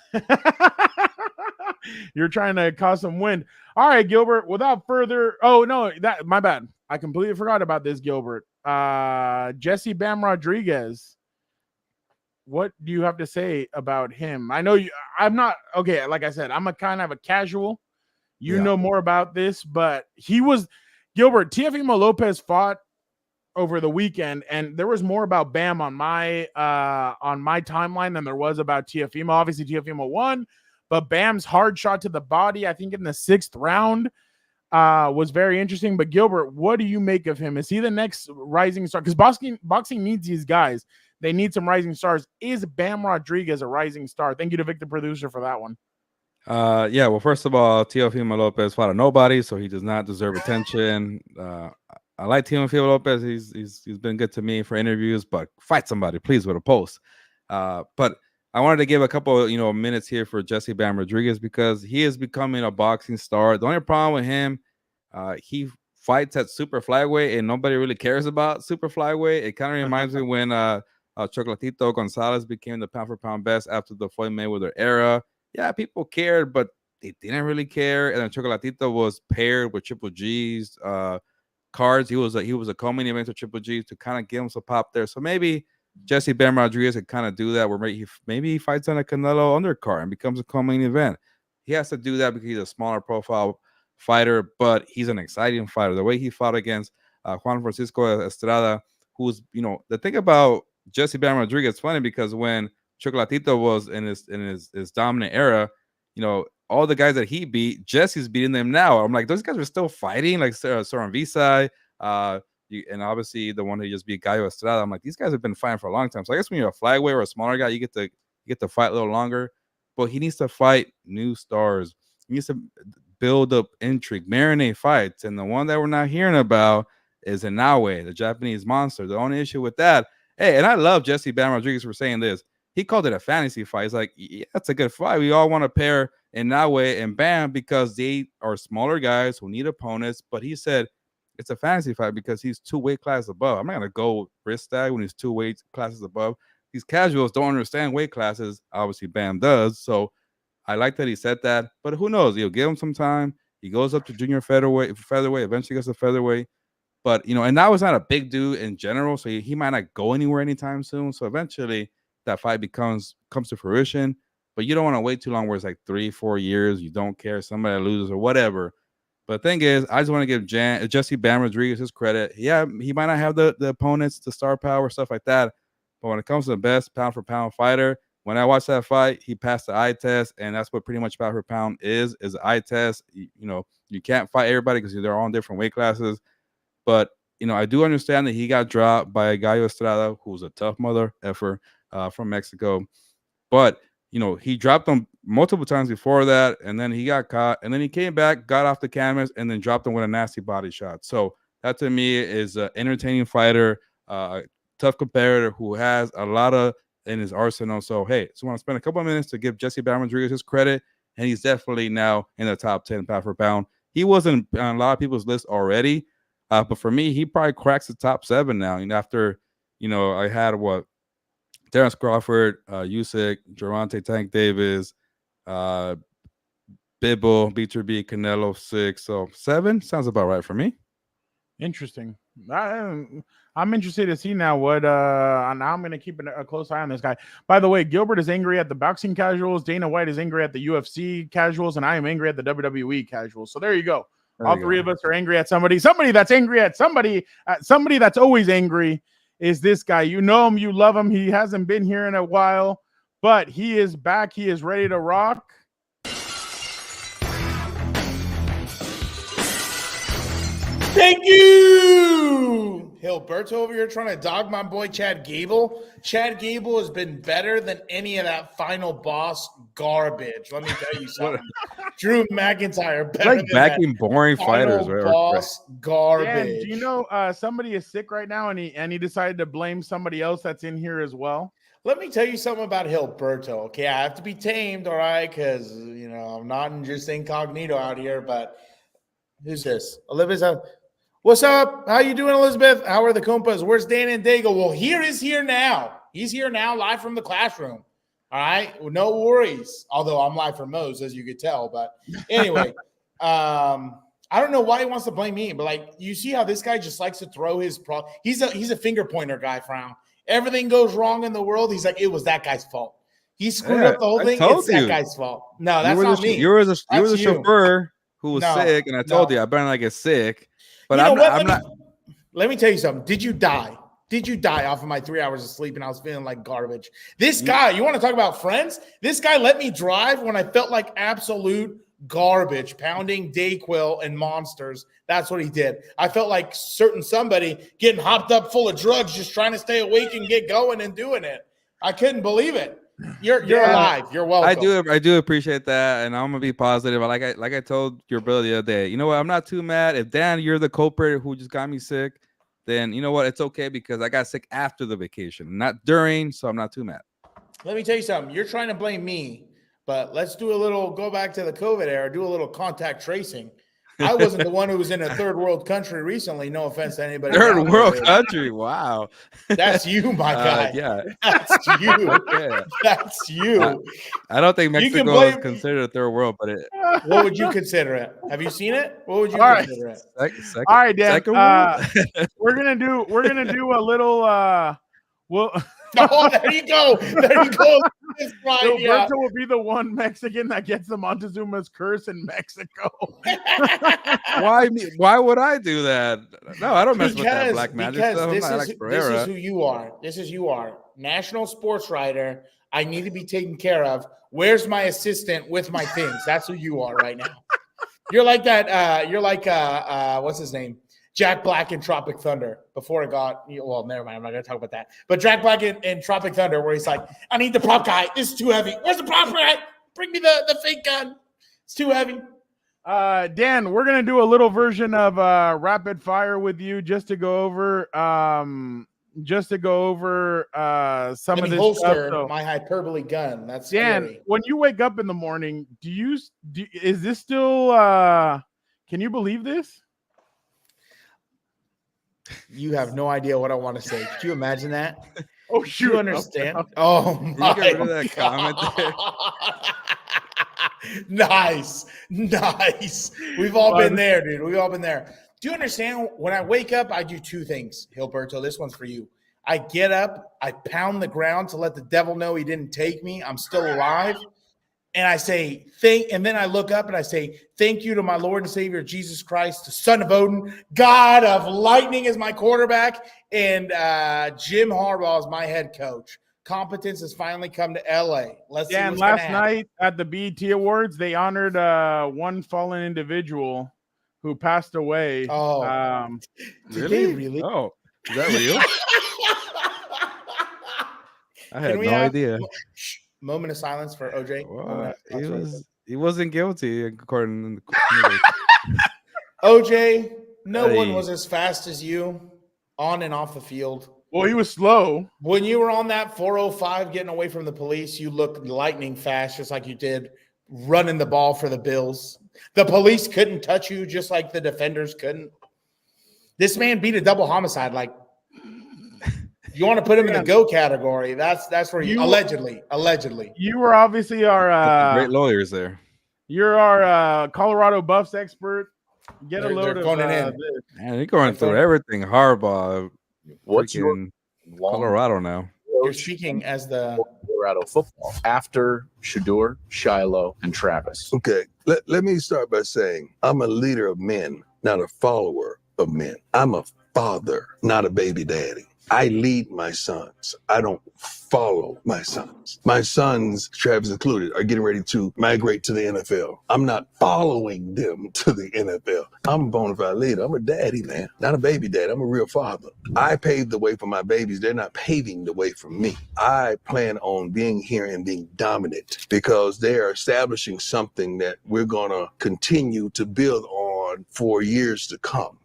you're trying to cause some wind. All right, Gilbert. Without further, my bad. I completely forgot about this, Gilbert. Jesse Bam Rodriguez. What do you have to say about him? I know I'm not okay. Like I said, I'm a kind of a casual. You know more about this, but he was Gilbert. Teofimo Lopez fought over the weekend, and there was more about Bam on my timeline than there was about Teofimo. Obviously, Teofimo won, but Bam's hard shot to the body, I think in the 6th round, was very interesting. But Gilbert, what do you make of him? Is he the next rising star? Because boxing needs these guys. They need some rising stars. Is Bam Rodriguez a rising star? Thank you to Victor Producer for that one. Yeah, well, first of all, Teofimo Lopez fought a nobody, so he does not deserve attention. I like Teofimo Lopez. He's been good to me for interviews, but fight somebody, please, with a post. But I wanted to give a couple, minutes here for Jesse Bam Rodriguez because he is becoming a boxing star. The only problem with him, he fights at super flyweight, and nobody really cares about super flyweight. It kind of reminds me when Chocolatito Gonzalez became the pound-for-pound best after the Floyd Mayweather era. Yeah, people cared, but they didn't really care. And then Chocolatito was paired with Triple G's cards. He was a co-main event with Triple G to kind of give him some pop there. So maybe Jesse Bam Rodriguez could kind of do that, where maybe he fights on a Canelo undercard and becomes a co-main event. He has to do that because he's a smaller profile fighter, but he's an exciting fighter. The way he fought against Juan Francisco Estrada, who's the thing about Jesse Bam Rodriguez, funny because when Chocolatito was in his dominant era, all the guys that he beat, Jesse's beating them now. I'm like, those guys are still fighting, like Soren Visay, and obviously the one who just beat Gallo Estrada. I'm like, these guys have been fighting for a long time. So I guess when you're a flyweight or a smaller guy, you get to get to fight a little longer. But he needs to fight new stars. He needs to build up intrigue, marinate fights. And the one that we're not hearing about is Inoue, the Japanese monster. The only issue with that, hey, and I love Jesse Bam Rodriguez for saying this. He called it a fantasy fight. He's like, yeah, that's a good fight. We all want to pair Inoue and Bam because they are smaller guys who need opponents. But he said it's a fantasy fight because he's 2 weight classes above. I'm not going to go wrist tag when he's 2 weight classes above. These casuals don't understand weight classes. Obviously, Bam does. So I like that he said that. But who knows? You'll give him some time. He goes up to junior featherweight, eventually gets to featherweight. But, you know, and now he's not a big dude in general, so he might not go anywhere anytime soon. So eventually that fight comes to fruition. But you don't want to wait too long where it's like 3-4 years. You don't care. Somebody loses or whatever. But the thing is, I just want to give Jesse Bam Rodriguez his credit. Yeah, he might not have the opponents, the star power, stuff like that. But when it comes to the best pound-for-pound fighter, when I watched that fight, he passed the eye test, and that's what pretty much pound-for-pound is an eye test. You know, you can't fight everybody because they're all in different weight classes. But, you know, I do understand that he got dropped by Gallo Estrada, who's a tough mother effer from Mexico. But, you know, he dropped him multiple times before that, and then he got caught. And then he came back, got off the canvas, and then dropped him with a nasty body shot. So that, to me, is an entertaining fighter, tough competitor who has a lot of in his arsenal. So, hey, just want to spend a couple of minutes to give Jesse Bam Rodriguez his credit, and he's definitely now in the top 10 pound for pound. He wasn't on a lot of people's list already, but for me, he probably cracks the top 7 now. And after, you know, I had Terrence Crawford, Usyk, Gervonta Tank Davis, Bibble, B2B, Canelo 6. So 7 sounds about right for me. Interesting. I'm interested to see now what now I'm going to keep a close eye on this guy. By the way, Gilbert is angry at the boxing casuals, Dana White is angry at the UFC casuals, and I am angry at the WWE casuals. So there you go. All three of us are angry at somebody that's angry at somebody that's always angry is this guy. You know him, you love him. He hasn't been here in a while, but he is back. He is ready to rock. Thank you, Gilberto over here trying to dog my boy Chad Gable. Chad Gable has been better than any of that final boss garbage. Let me tell you something. Drew McIntyre better like than backing that boring fighters, final right? Boss garbage. Dan, do you know somebody is sick right now, and he decided to blame somebody else that's in here as well? Let me tell you something about Gilberto. Okay, I have to be tamed, all right, because you know I'm not just incognito out here. But who's this? Elizabeth. What's up? How you doing, Elizabeth? How are the Compas? Where's Dan and Dago? Well, here now. He's here now, live from the classroom. All right, well, no worries. Although I'm live from Moe's, as you could tell. But anyway, I don't know why he wants to blame me, but like you see how this guy just likes to throw his He's a finger pointer guy, Frown. Everything goes wrong in the world. He's like, it was that guy's fault. He screwed up the whole thing. It's that guy's fault. No, that's not me. You were the chauffeur who was sick, and I told you I better not get sick. But I'm not. Let me tell you something. Did you die? Did you die off of my 3 hours of sleep and I was feeling like garbage? This guy, you want to talk about friends? This guy let me drive when I felt like absolute garbage, pounding Dayquil and monsters. That's what he did. I felt like somebody getting hopped up full of drugs, just trying to stay awake and get going and doing it. I couldn't believe it. You're alive. You're welcome. I do appreciate that, and I'm gonna be positive. Like I told your brother the other day. You know what? I'm not too mad. If Dan, you're the culprit who just got me sick, then you know what? It's okay because I got sick after the vacation, not during. So I'm not too mad. Let me tell you something. You're trying to blame me, but let's go back to the COVID era, do a little contact tracing. I wasn't the one who was in a third world country recently. No offense to anybody. Third world country. Wow. That's you, my guy. Yeah. That's you. Okay. That's you. I don't think Mexico is considered a third world, but what would you consider it? Have you seen it? What would you consider it? All right, Dan. We're gonna do a little Oh, there you go. There you go. Gilberto will be the one Mexican that gets the Montezuma's curse in Mexico. Why me? Why would I do that? No, I don't mess with that black magic stuff. This is who you are. This is you are. National sports writer. I need to be taken care of. Where's my assistant with my things? That's who you are right now. You're like that. You're like what's his name? Jack Black and Tropic Thunder before it got, well, never mind. I'm not going to talk about that. But Jack Black and Tropic Thunder, where he's like, I need the prop guy. This is too heavy. Where's the prop guy? Bring me the fake gun. It's too heavy. Dan, we're going to do a little version of rapid fire with you just to go over some Let of me this holster stuff. So, my hyperbole gun. That's Dan, scary. when you wake up in the morning, is this still can you believe this? You have no idea what I want to say. Could you imagine that? Oh Do shoot. you understand? Oh my get rid of that comment there? Nice. We've all been there, dude. We've all been there. Do you understand? When I wake up, I do two things, Gilberto. This one's for you. I get up, I pound the ground to let the devil know he didn't take me. I'm still alive. And I say, and then I look up and I say, thank you to my Lord and Savior, Jesus Christ, the Son of Odin, God of lightning is my quarterback, and Jim Harbaugh is my head coach. Competence has finally come to LA. Let's see what's last gonna night at the BET Awards, they honored one fallen individual who passed away. Oh, Really? they really? Oh, is that real? I had we no have- idea. Moment of silence for OJ. Well, he wasn't guilty according to OJ, no one Hey. was as fast as you on and off the field. Well, he was slow. When you were on that 405 getting away from the police, you looked lightning fast, just like you did running the ball for the Bills. The police couldn't touch you, just like the defenders couldn't. This man beat a double homicide. Like, you want to put him in the go category? That's where you allegedly. You were obviously our great lawyers there. you're our Colorado Buffs expert. Get a They're load of phoning in. this. Man, you're going through everything. Harbaugh, What's your freaking long Colorado now. You're speaking as the Colorado football after Shador, Shiloh, and Travis? Okay, let me start by saying I'm a leader of men, not a follower of men. I'm a father, not a baby daddy. I lead my sons. I don't follow my sons. My sons, Travis included, are getting ready to migrate to the NFL. I'm not following them to the NFL. I'm a bona fide leader. I'm a daddy, man, not a baby daddy. I'm a real father. I paved the way for my babies. They're not paving the way for me. I plan on being here and being dominant because they are establishing something that we're going to continue to build on for years to come.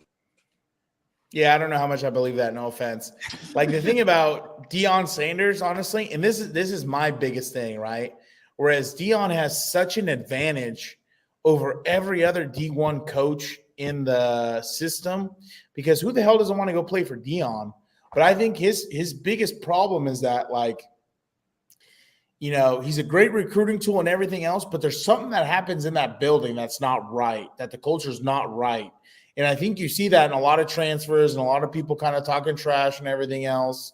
Yeah, I don't know how much I believe that. No offense. Like the thing about Deion Sanders, honestly, and this is my biggest thing, right? Whereas Deion has such an advantage over every other D1 coach in the system, because who the hell doesn't want to go play for Deion? But I think his biggest problem is that, like, you know, he's a great recruiting tool and everything else, but there's something that happens in that building that's not right, that the culture's not right. And I think you see that in a lot of transfers and a lot of people kind of talking trash and everything else.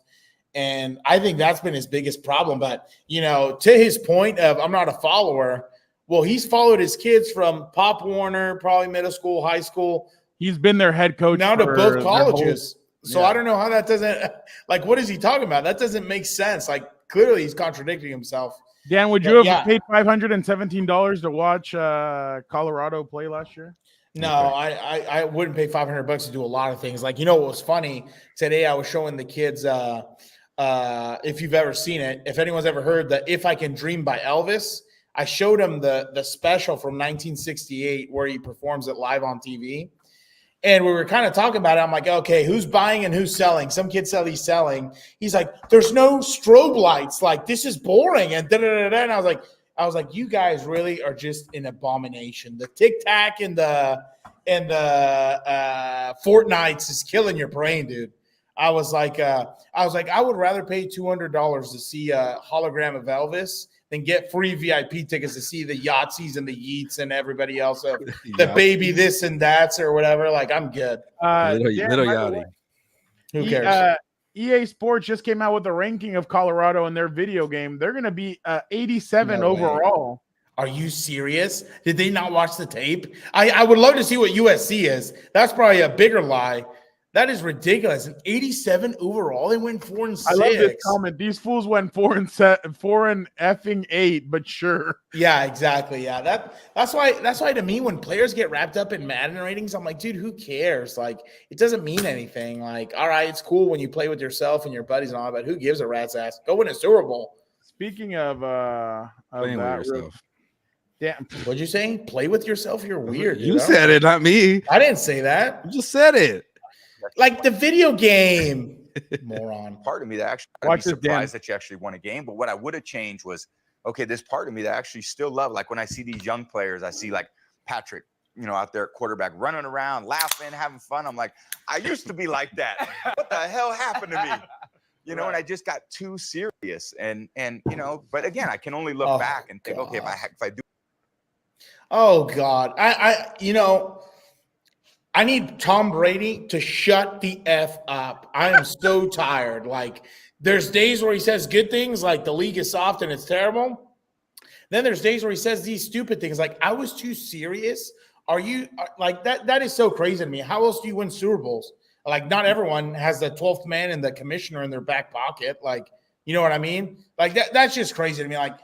And I think that's been his biggest problem. But, you know, to his point of I'm not a follower, well, he's followed his kids from Pop Warner, probably middle school, high school. He's been their head coach now to for both their colleges. So yeah. I don't know how that doesn't – like, what is he talking about? That doesn't make sense. Like, clearly he's contradicting himself. Dan, would you have paid $517 to watch Colorado play last year? No, I wouldn't pay $500 to do a lot of things. Like, you know what was funny? Today I was showing the kids, if you've ever seen it, if anyone's ever heard the If I Can Dream by Elvis, I showed them the special from 1968 where he performs it live on TV. And we were kind of talking about it. I'm like, okay, who's buying and who's selling? Some kid said he's selling. He's like, there's no strobe lights. Like, this is boring. And da-da-da-da. And I was like, you guys really are just an abomination. The Tic Tac and the Fortnites is killing your brain, dude. I was like, I would rather pay $200 to see a hologram of Elvis than get free VIP tickets to see the Yahtzees and the Yeats and everybody else, the baby this and that's or whatever. Like, I'm good. Little Yachty. Who cares? EA Sports just came out with a ranking of Colorado in their video game. They're going to be 87 overall. Are you serious? Did they not watch the tape? I would love to see what USC is. That's probably a bigger lie. That is ridiculous. An 87 overall. They went 4-6. I love this comment. These fools went 4 and effing 8, but sure. Yeah, exactly. Yeah, that's why to me, when players get wrapped up in Madden ratings, I'm like, dude, who cares? Like, it doesn't mean anything. Like, all right, it's cool when you play with yourself and your buddies and all, but who gives a rat's ass? Go win a Super Bowl. Speaking of Playing that, with yourself. damn. What'd you say? Play with yourself? You're weird. You said it, not me. I didn't say that. You just said it. Like the video game. Moron. Part of me that actually Watch I'd be this, Dan. surprised that you actually won a game. But what I would have changed was, okay, there's part of me that actually still love, like when I see these young players, I see like Patrick, out there at quarterback running around, laughing, having fun. I'm like, I used to be like that. What the hell happened to me? And I just got too serious. And but again, I can only look back and think, okay, if I do. Oh God. I need Tom Brady to shut the F up. I am so tired. Like, there's days where he says good things, like the league is soft and it's terrible. Then there's days where he says these stupid things, like, I was too serious. Are you like that? That is so crazy to me. How else do you win Super Bowls? Like, not everyone has the 12th man and the commissioner in their back pocket. Like, you know what I mean? Like, that's just crazy to me. Like,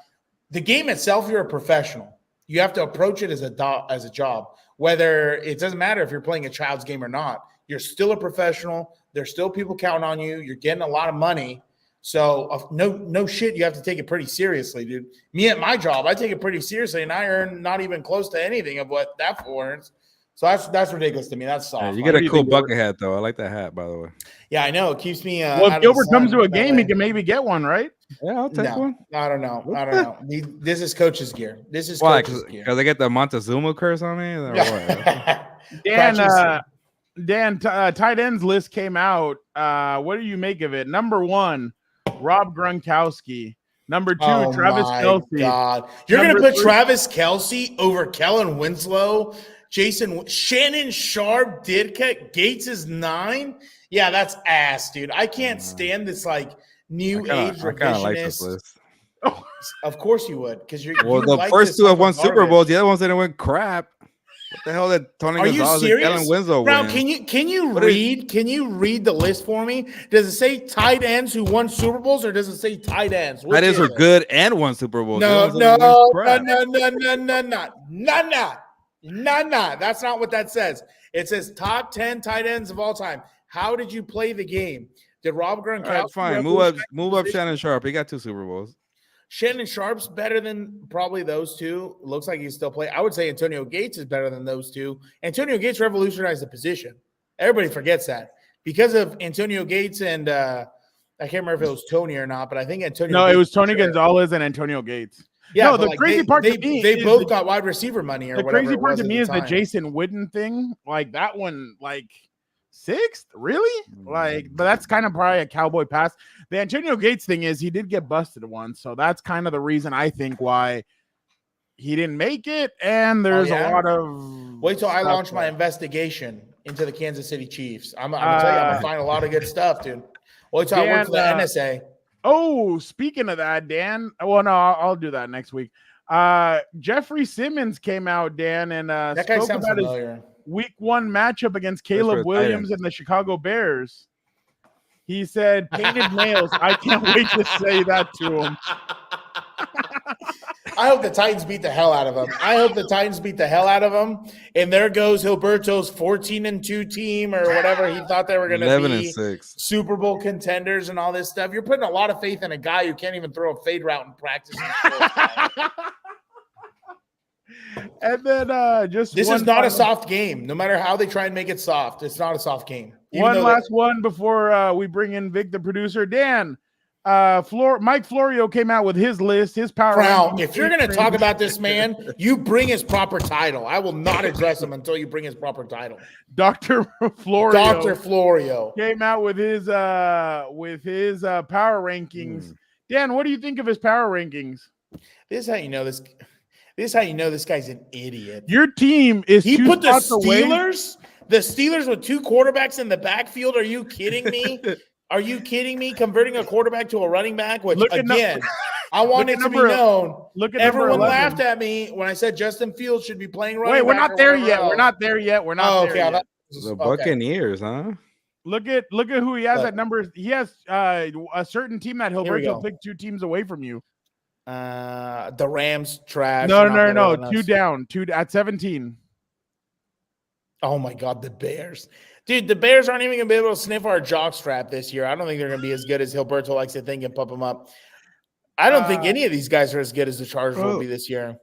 the game itself, you're a professional. You have to approach it as a job. Whether it doesn't matter if you're playing a child's game or not, you're still a professional. There's still people counting on you. You're getting a lot of money. So no shit, you have to take it pretty seriously, dude. Me at my job, I take it pretty seriously, and I earn not even close to anything of what that fool earns. So that's ridiculous to me. That's soft. Yeah, you get a cool bucket hat, though. I like that hat, by the way. Yeah, I know. It keeps me well, if Gilbert comes to a game, he can maybe get one, right? Yeah, I'll take one. I don't know. This is coach's gear. This is Why? coach's gear. Because I get the Montezuma curse on me? Or what? Dan, tight ends list came out. What do you make of it? Number 1, Rob Gronkowski. Number 2, Travis Kelce. God. You're going to put Travis Kelce over Kellen Winslow, Shannon Sharp, Ditka, Gates is 9? Yeah, that's ass, dude. I can't stand this, like, new age revisionist. I kind of like this list. Of course you would, because you're. Well, the like first 2 have won Super Bowls. The other ones didn't win crap. What the hell did Tony Gonzalez and Kellen Winslow Brown, win? can you read the list for me? Does it say tight ends who won Super Bowls, or does it say tight ends? Tight ends are good and won Super Bowls. No. That's not what that says. It says top 10 tight ends of all time. How did you play the game? Did Rob Gronkowski? All right, fine. Move up Shannon Sharp. He got 2 Super Bowls. Shannon Sharp's better than probably those 2. Looks like he's still playing. I would say Antonio Gates is better than those 2. Antonio Gates revolutionized the position. Everybody forgets that. Because of Antonio Gates and I can't remember if it was Tony or not, but I think Antonio. No, Gates it was Tony Gonzalez and Antonio Gates. Yeah, no, the crazy part to me, they both got wide receiver money. Or the whatever crazy part to me is the time. Jason Witten thing. Like that one, like 6th, really? Like, but that's kind of probably a cowboy pass. The Antonio Gates thing is he did get busted once, so that's kind of the reason I think why he didn't make it. And there's a lot of wait till I launch my investigation into the Kansas City Chiefs. I'm gonna tell you, I'm gonna find a lot of good stuff, dude. Wait till I work for the NSA. Oh, speaking of that, Dan. Well, no, I'll do that next week. Jeffrey Simmons came out, Dan, and that guy spoke sounds about familiar. his Week 1 matchup against Caleb Williams and the Chicago Bears. He said, "Painted nails." I can't wait to say that to him. I hope the Titans beat the hell out of him. And there goes Gilberto's 14-2 team or whatever he thought they were going to be. 11-6. Super Bowl contenders and all this stuff. You're putting a lot of faith in a guy who can't even throw a fade route in practice. And then this is not a soft game. No matter how they try and make it soft, it's not a soft game. One last one before we bring in Vic, the producer. Dan, Mike Florio came out with his list, his power. Now, if you're going to talk about this man, you bring his proper title. I will not address him until you bring his proper title. Dr. Florio. Dr. Florio came out with his power rankings. Dan, what do you think of his power rankings? This is how you know this. This is how you know this guy's an idiot. Your team is he put the Steelers, with 2 quarterbacks in the backfield. Are you kidding me? Are you kidding me? Converting a quarterback to a running back, which again, I want it to be known. Everyone laughed at me when I said Justin Fields should be playing running back. Wait, we're not there yet. We're not there yet. The Buccaneers, huh? Look at who he has Look. at numbers. He has a certain team that we Gilberto go. picked 2 teams away from you. The Rams trash. No, They're not better than 2 us. down, 2 at 17. Oh my God, the Bears. Dude, the Bears aren't even gonna be able to sniff our jockstrap this year. I don't think they're gonna be as good as Gilberto likes to think and pump them up. I don't think any of these guys are as good as the Chargers will be this year.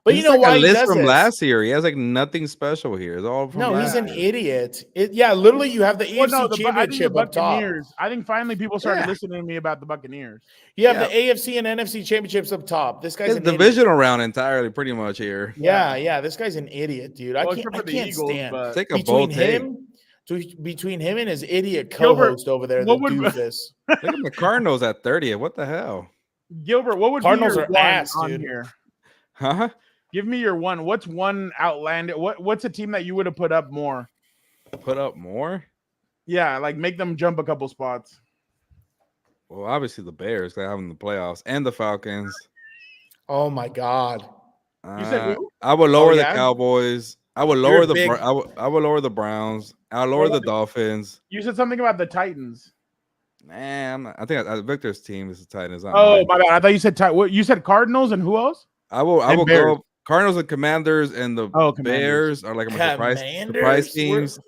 But you know like why a he list does from this? last year. He has like nothing special here. It's all from No, last he's an year. idiot. Yeah, literally, you have the AFC I think the Championship up top. Buccaneers. I think finally people started listening to me about the Buccaneers. You have the AFC and NFC Championships up top. This guy's His an divisional round entirely, pretty much here. idiot. Yeah, this guy's an idiot, dude. Well, I except for the can't Eagles, stand but- Take a bold take. between him and his idiot Gilbert, co-host over there, the what would- doofus. Look at the Cardinals at 30. What the hell? Gilbert, what would Cardinals be your are one ass, on dude. here? Huh? Give me your one. What's one outlandish? What's a team that you would have put up more? Put up more? Yeah, like make them jump a couple spots. Well, obviously the Bears. They have them in the playoffs and the Falcons. Oh my God. You said who? I would lower the yeah? Cowboys. I would You're lower big. I would lower the Browns. I would lower the Dolphins. You said something about the Titans. Man, I think Victor's team is the Titans. Not Oh mine. my bad. I thought you said what? You said Cardinals and who else? I will And go Bears. Cardinals and Commanders and the Commanders. Bears are like my surprise Commanders? teams.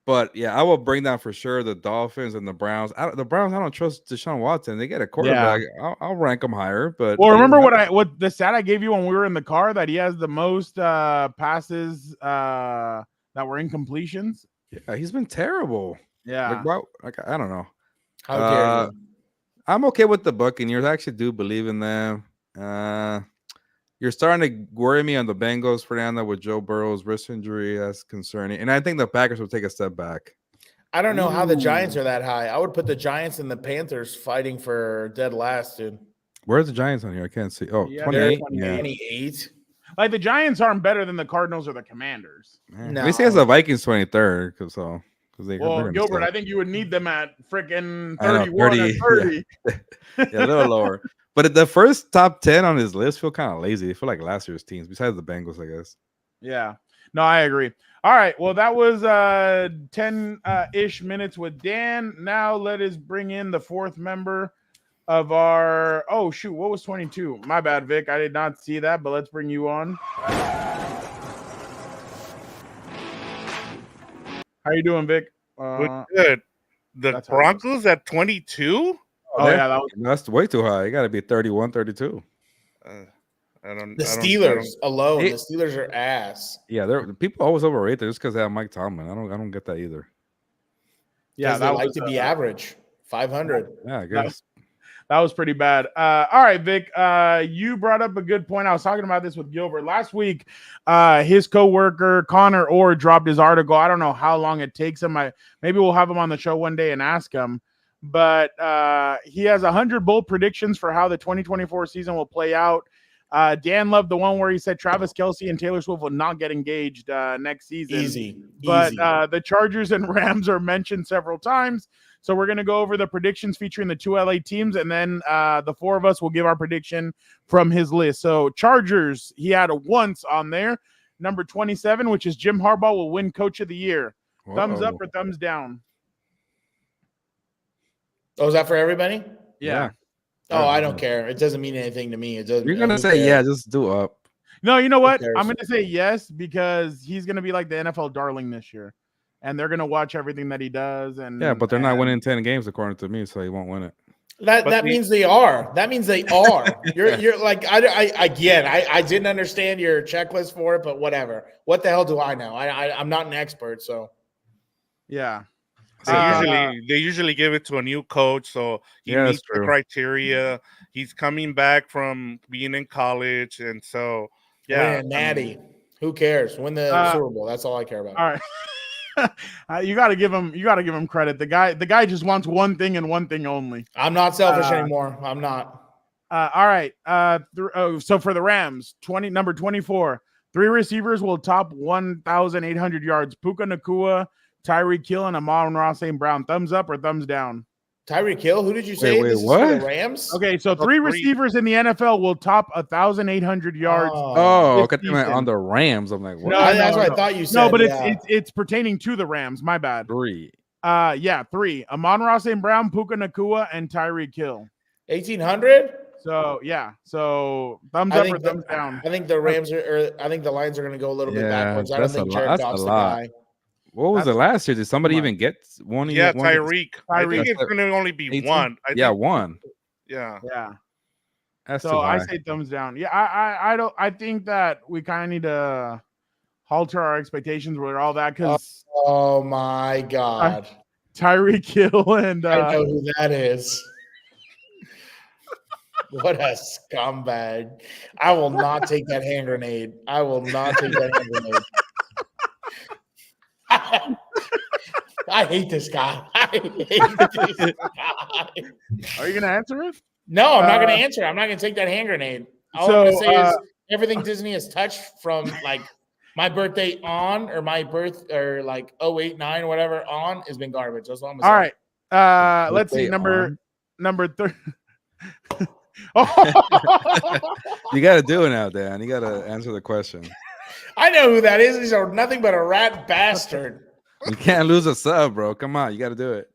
But yeah, I will bring down for sure the Dolphins and the Browns. The Browns, I don't trust Deshaun Watson. They get a quarterback. I'll rank them higher. But Well, remember what the stat I gave you when we were in the car that he has the most passes that were incompletions. Yeah, he's been terrible. Yeah, I don't know. How dare you? I'm okay with the Buccaneers. I actually do believe in them. You're starting to worry me on the Bengals, Fernando, with Joe Burrow's wrist injury. That's concerning. And I think the Packers will take a step back. I don't know how the Giants are that high. I would put the Giants and the Panthers fighting for dead last, dude. Where's the Giants on here? I can't see. Oh, Yeah, 28. they're 28. like the Giants aren't better than the Cardinals or the Commanders. No. At least he has the Vikings 23rd. Because they. Well, Gilbert, I think you would need them at freaking I know, 31 or 30. Yeah, a little lower. But the first top 10 on his list feel kind of lazy. They feel like last year's teams, besides the Bengals, I guess. Yeah. No, I agree. All right. Well, that was 10-ish minutes with Dan. Now let us bring in the fourth member of our – oh, shoot. What was 22? My bad, Vic. I did not see that, but let's bring you on. How you doing, Vic? Good. The Broncos at 22? Oh, yeah. That's way too high. You got to be 31, 32. The Steelers alone. The Steelers are ass. Yeah, people always overrate them just because they have Mike Tomlin. I don't get that either. Yeah, they like to be average. 500. Yeah, I guess. That was pretty bad. All right, Vic. You brought up a good point. I was talking about this with Gilbert last week. His coworker Connor Orr dropped his article. I don't know how long it takes him. Maybe we'll have him on the show one day and ask him. But he has 100 bold predictions for how the 2024 season will play out. Dan loved the one where he said Travis Kelce and Taylor Swift will not get engaged next season. Easy. But the Chargers and Rams are mentioned several times. So we're going to go over the predictions featuring the 2 LA teams, and then the 4 of us will give our prediction from his list. So Chargers, he had a once on there. Number 27, which is Jim Harbaugh will win Coach of the Year. Whoa. Thumbs up or thumbs down? Oh, is that for everybody? Yeah. Oh, I don't care. It doesn't mean anything to me. It doesn't. You're going to say, yeah, just do up. No, you know what? cares? I'm going to say yes because he's going to be like the NFL darling this year. And they're going to watch everything that he does. And Yeah, but they're not winning 10 games according to me, so he won't win it. That means they are. That means they are. You're like I didn't understand your checklist for it, but whatever. What the hell do I know? I'm not an expert, so yeah. They usually give it to a new coach, so he meets the criteria. He's coming back from being in college, and so yeah, natty. Who cares? Win the Super Bowl. That's all I care about. All right. You got to give him credit. The guy just wants one thing and one thing only. I'm not selfish anymore. I'm not. All right. So for the Rams, number 24, 3 receivers will top 1,800 yards. Puka Nacua, Tyreek Hill, and Amon-Ra St. Brown. Thumbs up or thumbs down? Tyreek Hill? Who did you say? Wait, this what? is for the Rams? Okay, so 3 receivers in the NFL will top 1,800 yards. Oh, okay. On the Rams, I'm like, what? No, that's what I thought you said. No, but it's pertaining to the Rams. My bad. 3. Yeah, 3. Amon-Ra St. Brown, Puka Nacua, and Tyreek Hill. 1,800. So yeah, so thumbs up or thumbs down. I think the Rams I think the Lions are going to go a little bit backwards. I don't think Jared Goff's the guy. What was it last year? Did somebody even get one? Yeah, one Tyreek. I think it's going to only be 18? one. One. Yeah. That's so I say thumbs down. Yeah, I think that we kind of need to halter our expectations with all that because oh my god, Tyreek Hill and I know who that is. What a scumbag! I will not take that hand grenade. I will not take that hand grenade. I hate this guy. I hate this guy. Are you gonna answer it? No, I'm not gonna answer. I'm not gonna take that hand grenade. All I'm gonna say is everything Disney has touched from like my birthday on or my birth or like 08, 9 or whatever on has been garbage. That's all I'm gonna say. All right. Let's see. Number 3. You got to do it now, Dan. You got to answer the question. I know who that is. He's nothing but a rat bastard. You can't lose a sub, bro. Come on, you got to do it.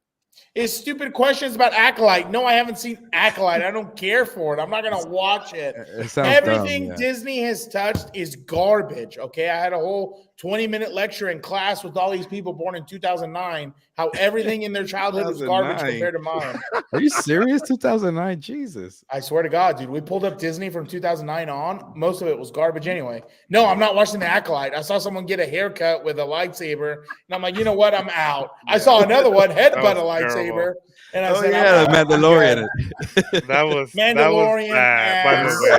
His stupid questions about Acolyte. No, I haven't seen Acolyte. I don't care for it. I'm not going to watch it. Everything dumb, Disney has touched is garbage. Okay. I had a whole 20-minute lecture in class with all these people born in 2009, how everything in their childhood was garbage compared to mine. Are you serious? 2009? Jesus. I swear to God, dude. We pulled up Disney from 2009 on. Most of it was garbage anyway. No, I'm not watching the Acolyte. I saw someone get a haircut with a lightsaber, and I'm like, you know what? I'm out. I saw another one headbutt a lightsaber, and I said, yeah, the Mandalorian. That was Mandalorian. That was bad, by the way.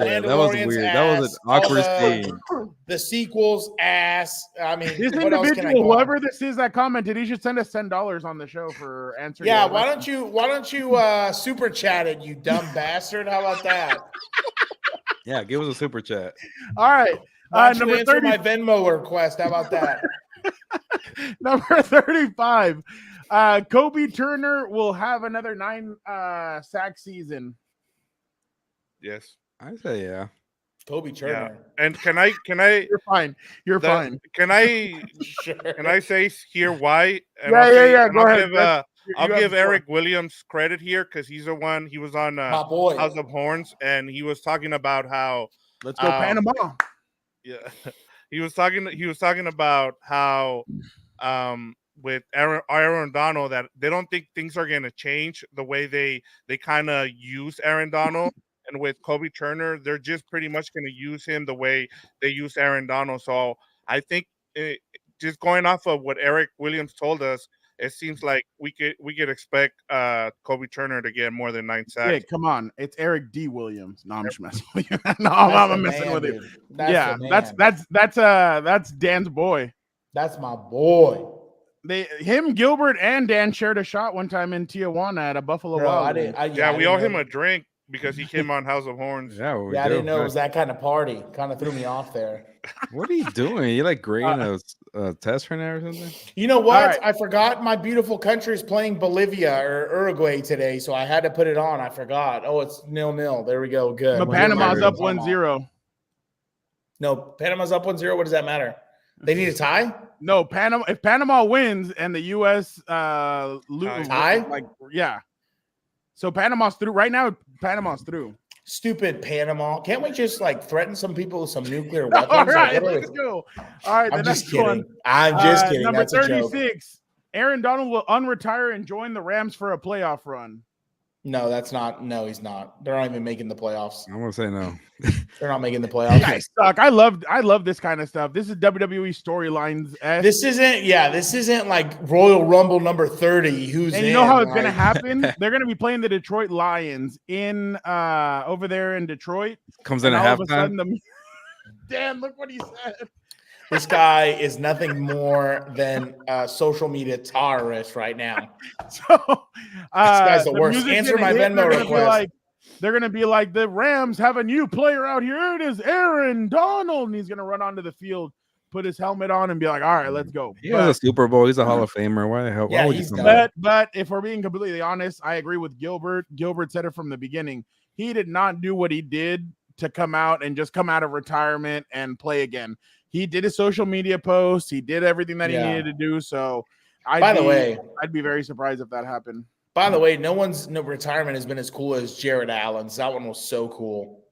Yeah, that was weird. That was an awkward scene. The sequels ass. I mean, this what else can I go on? whoever this is that commented, he should send us $10 on the show for answering. Yeah, why don't you super chat it, you dumb bastard? How about that? Yeah, give us a super chat. All right. Number 30, my Venmo request. How about that? Number 35. Kobe Turner will have another 9 sack season. Yes. I say yeah. Kobe Turner. Yeah. And can I You're fine. You're fine. Can I say here why? And yeah. Go ahead. I'll give Eric Williams credit here because he's the one. He was on House of Horns, and he was talking about how let's go Panama. Yeah, he was talking about how with Aaron Donald that they don't think things are going to change the way they kind of use Aaron Donald. And with Kobe Turner, they're just pretty much going to use him the way they use Aaron Donald. So I think just going off of what Eric Williams told us, it seems like we could expect Kobe Turner to get more than 9 sacks. Hey, come on, it's Eric D. Williams. No, I'm just messing with you. No, I'm messing with you. That's Dan's boy. That's my boy. Him, Gilbert, and Dan shared a shot one time in Tijuana at a Buffalo Wild. We owe him a drink because he came on House of Horns. Yeah, I didn't know it was that kind of party. Kind of threw me off there. What are you doing? You like grading a test right now or something? You know what? Right. I forgot my beautiful country is playing Bolivia or Uruguay today, so I had to put it on. I forgot. Oh, it's 0-0. There we go. Good. But Panama's up 1-0. No, Panama's up 1-0. What does that matter? They need a tie? No, Panama. If Panama wins and the U.S. tie, yeah. So Panama's through right now. Panama's through. Stupid Panama. Can't we just threaten some people with some nuclear weapons? All right, let's go. All right, I'm just kidding. I'm just kidding. Number 36. Aaron Donald will unretire and join the Rams for a playoff run. No, that's not. No, he's not. They're not even making the playoffs. I'm gonna say no. They're not making the playoffs. You guys suck. I love this kind of stuff. This is WWE storylines. This isn't like Royal Rumble number 30. You know how it's gonna happen? They're gonna be playing the Detroit Lions in over there in Detroit. Comes in at halftime. Dan, look what he said. This guy is nothing more than a social media terrorist right now. So this guy's the worst. Answer my Venmo request. They're going to be like, the Rams have a new player out here. It is Aaron Donald. And he's going to run onto the field, put his helmet on, and be like, all right, let's go. He has a Super Bowl. He's a Hall of Famer. Why the hell? Yeah, he's but if we're being completely honest, I agree with Gilbert. Gilbert said it from the beginning. He did not do what he did to come out and just come out of retirement and play again. He did his social media posts. He did everything that he needed to do. So I'd be very surprised if that happened. By the way, no retirement has been as cool as Jared Allen's. That one was so cool.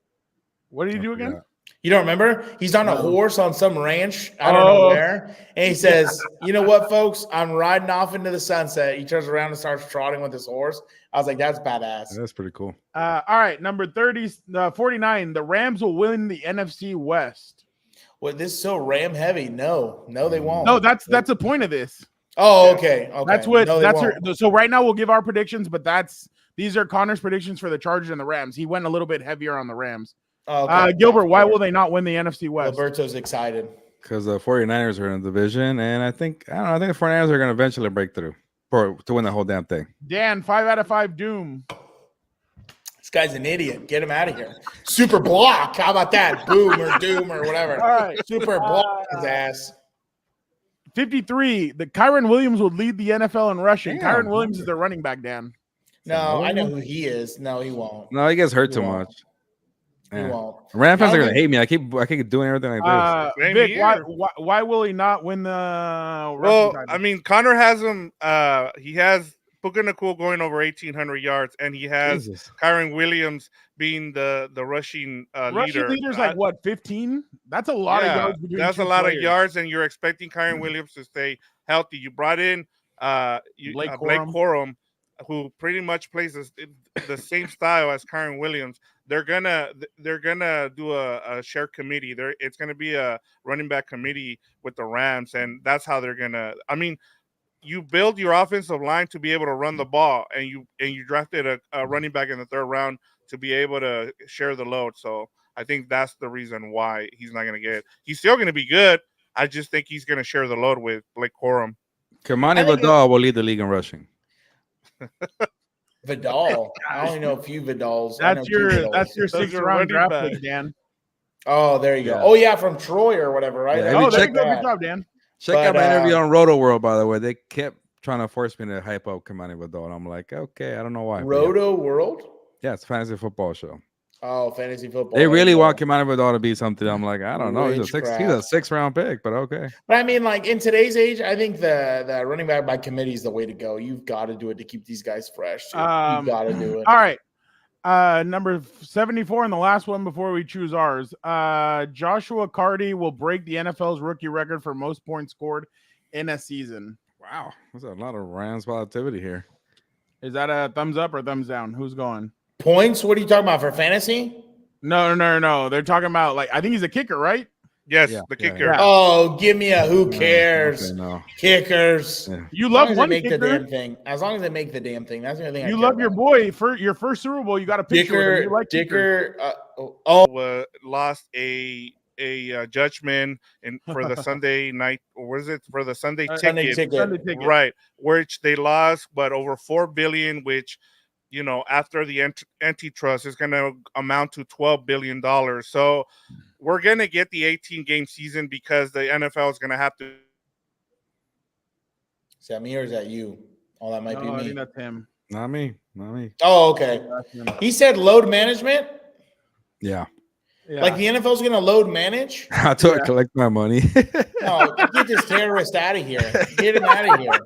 What did he do again? You don't remember? He's on a horse on some ranch. I don't know where. And he says, you know what, folks? I'm riding off into the sunset. He turns around and starts trotting with his horse. I was like, that's badass. That's pretty cool. All right. Number 49. The Rams will win the NFC West. Well, this is so Ram heavy. No, they won't. No, that's the point of this. Oh, okay. That's what so right now we'll give our predictions, but these are Connor's predictions for the Chargers and the Rams. He went a little bit heavier on the Rams. Okay. Gilbert, why will they not win the NFC West? Gilberto's excited. Because the 49ers are in the division, and I think the 49ers are going to eventually break through to win the whole damn thing. Dan, 5 out of 5 doom. This guy's an idiot. Get him out of here. Super block. How about that? Boom or doom or whatever. All right. Super block his ass. 53. The Kyron Williams will lead the NFL in rushing. Damn. Kyron Williams is their running back, Dan. No, I know who he is. No, he won't. No, he gets hurt too much. He won't. Ram fans are gonna hate me. I keep doing everything I do. Vic, why will he not win the? Well, I mean, Connor has him. He has Puka Nakul going over 1,800 yards, and he has Kyron Williams being the rushing leader. Leader's like what, 15? That's a lot of yards. That's a lot of yards, and you're expecting Kyron Williams to stay healthy. You brought in Blake Corum, who pretty much plays the same style as Kyron Williams. They're gonna do a share committee. It's gonna be a running back committee with the Rams, and that's how they're gonna. I mean, you build your offensive line to be able to run the ball, and you drafted a running back in the 3rd round to be able to share the load. So I think that's the reason why he's not gonna get it. He's still gonna be good. I just think he's gonna share the load with Blake Corum. Kamani Vidal will lead the league in rushing. Vidal. I only know a few Vidals. That's your 6th round draft pick, Dan. Oh, there you go. Oh yeah, from Troy or whatever, right? Yeah, there you go. Good job, Dan. Check out my interview on Roto World, by the way. They kept trying to force me to hype up Kamani Vidal, and I'm like, okay, I don't know why. Roto World? Yeah, it's a fantasy football show. Oh, fantasy football. They really want Kamani Vidal to be something. I'm like, I don't know. He's a 6th round pick, but okay. But I mean, like in today's age, I think the running back by committee is the way to go. You've got to do it to keep these guys fresh. You've got to do it. All right. Number 74 and the last one before we choose ours. Joshua Carty will break the NFL's rookie record for most points scored in a season. Wow, there's a lot of Rams positivity here. Is that a thumbs up or thumbs down? Who's going? Points? What are you talking about for fantasy? No. They're talking about I think he's a kicker, right? Yes, the kicker. Yeah. Oh, give me a who cares? Okay, no. Kickers. Yeah. You love one make kicker. the damn thing. As long as they make the damn thing. That's the only thing. You love your boy for your first Super Bowl. You got a picture. Dicker. Lost a judgment for the Sunday night, or what is it for the Sunday ticket? Right, which they lost, but over $4 billion, which after the antitrust is going to amount to $12 billion. So we're going to get the 18-game season because the NFL is going to have to. Is that me or is that you? Oh, that might be me. I think that's him. Not me. Oh, okay. He said load management. Yeah. Like the NFL is going to load manage. I told I collect my money. No, get this terrorist out of here. Get him out of here.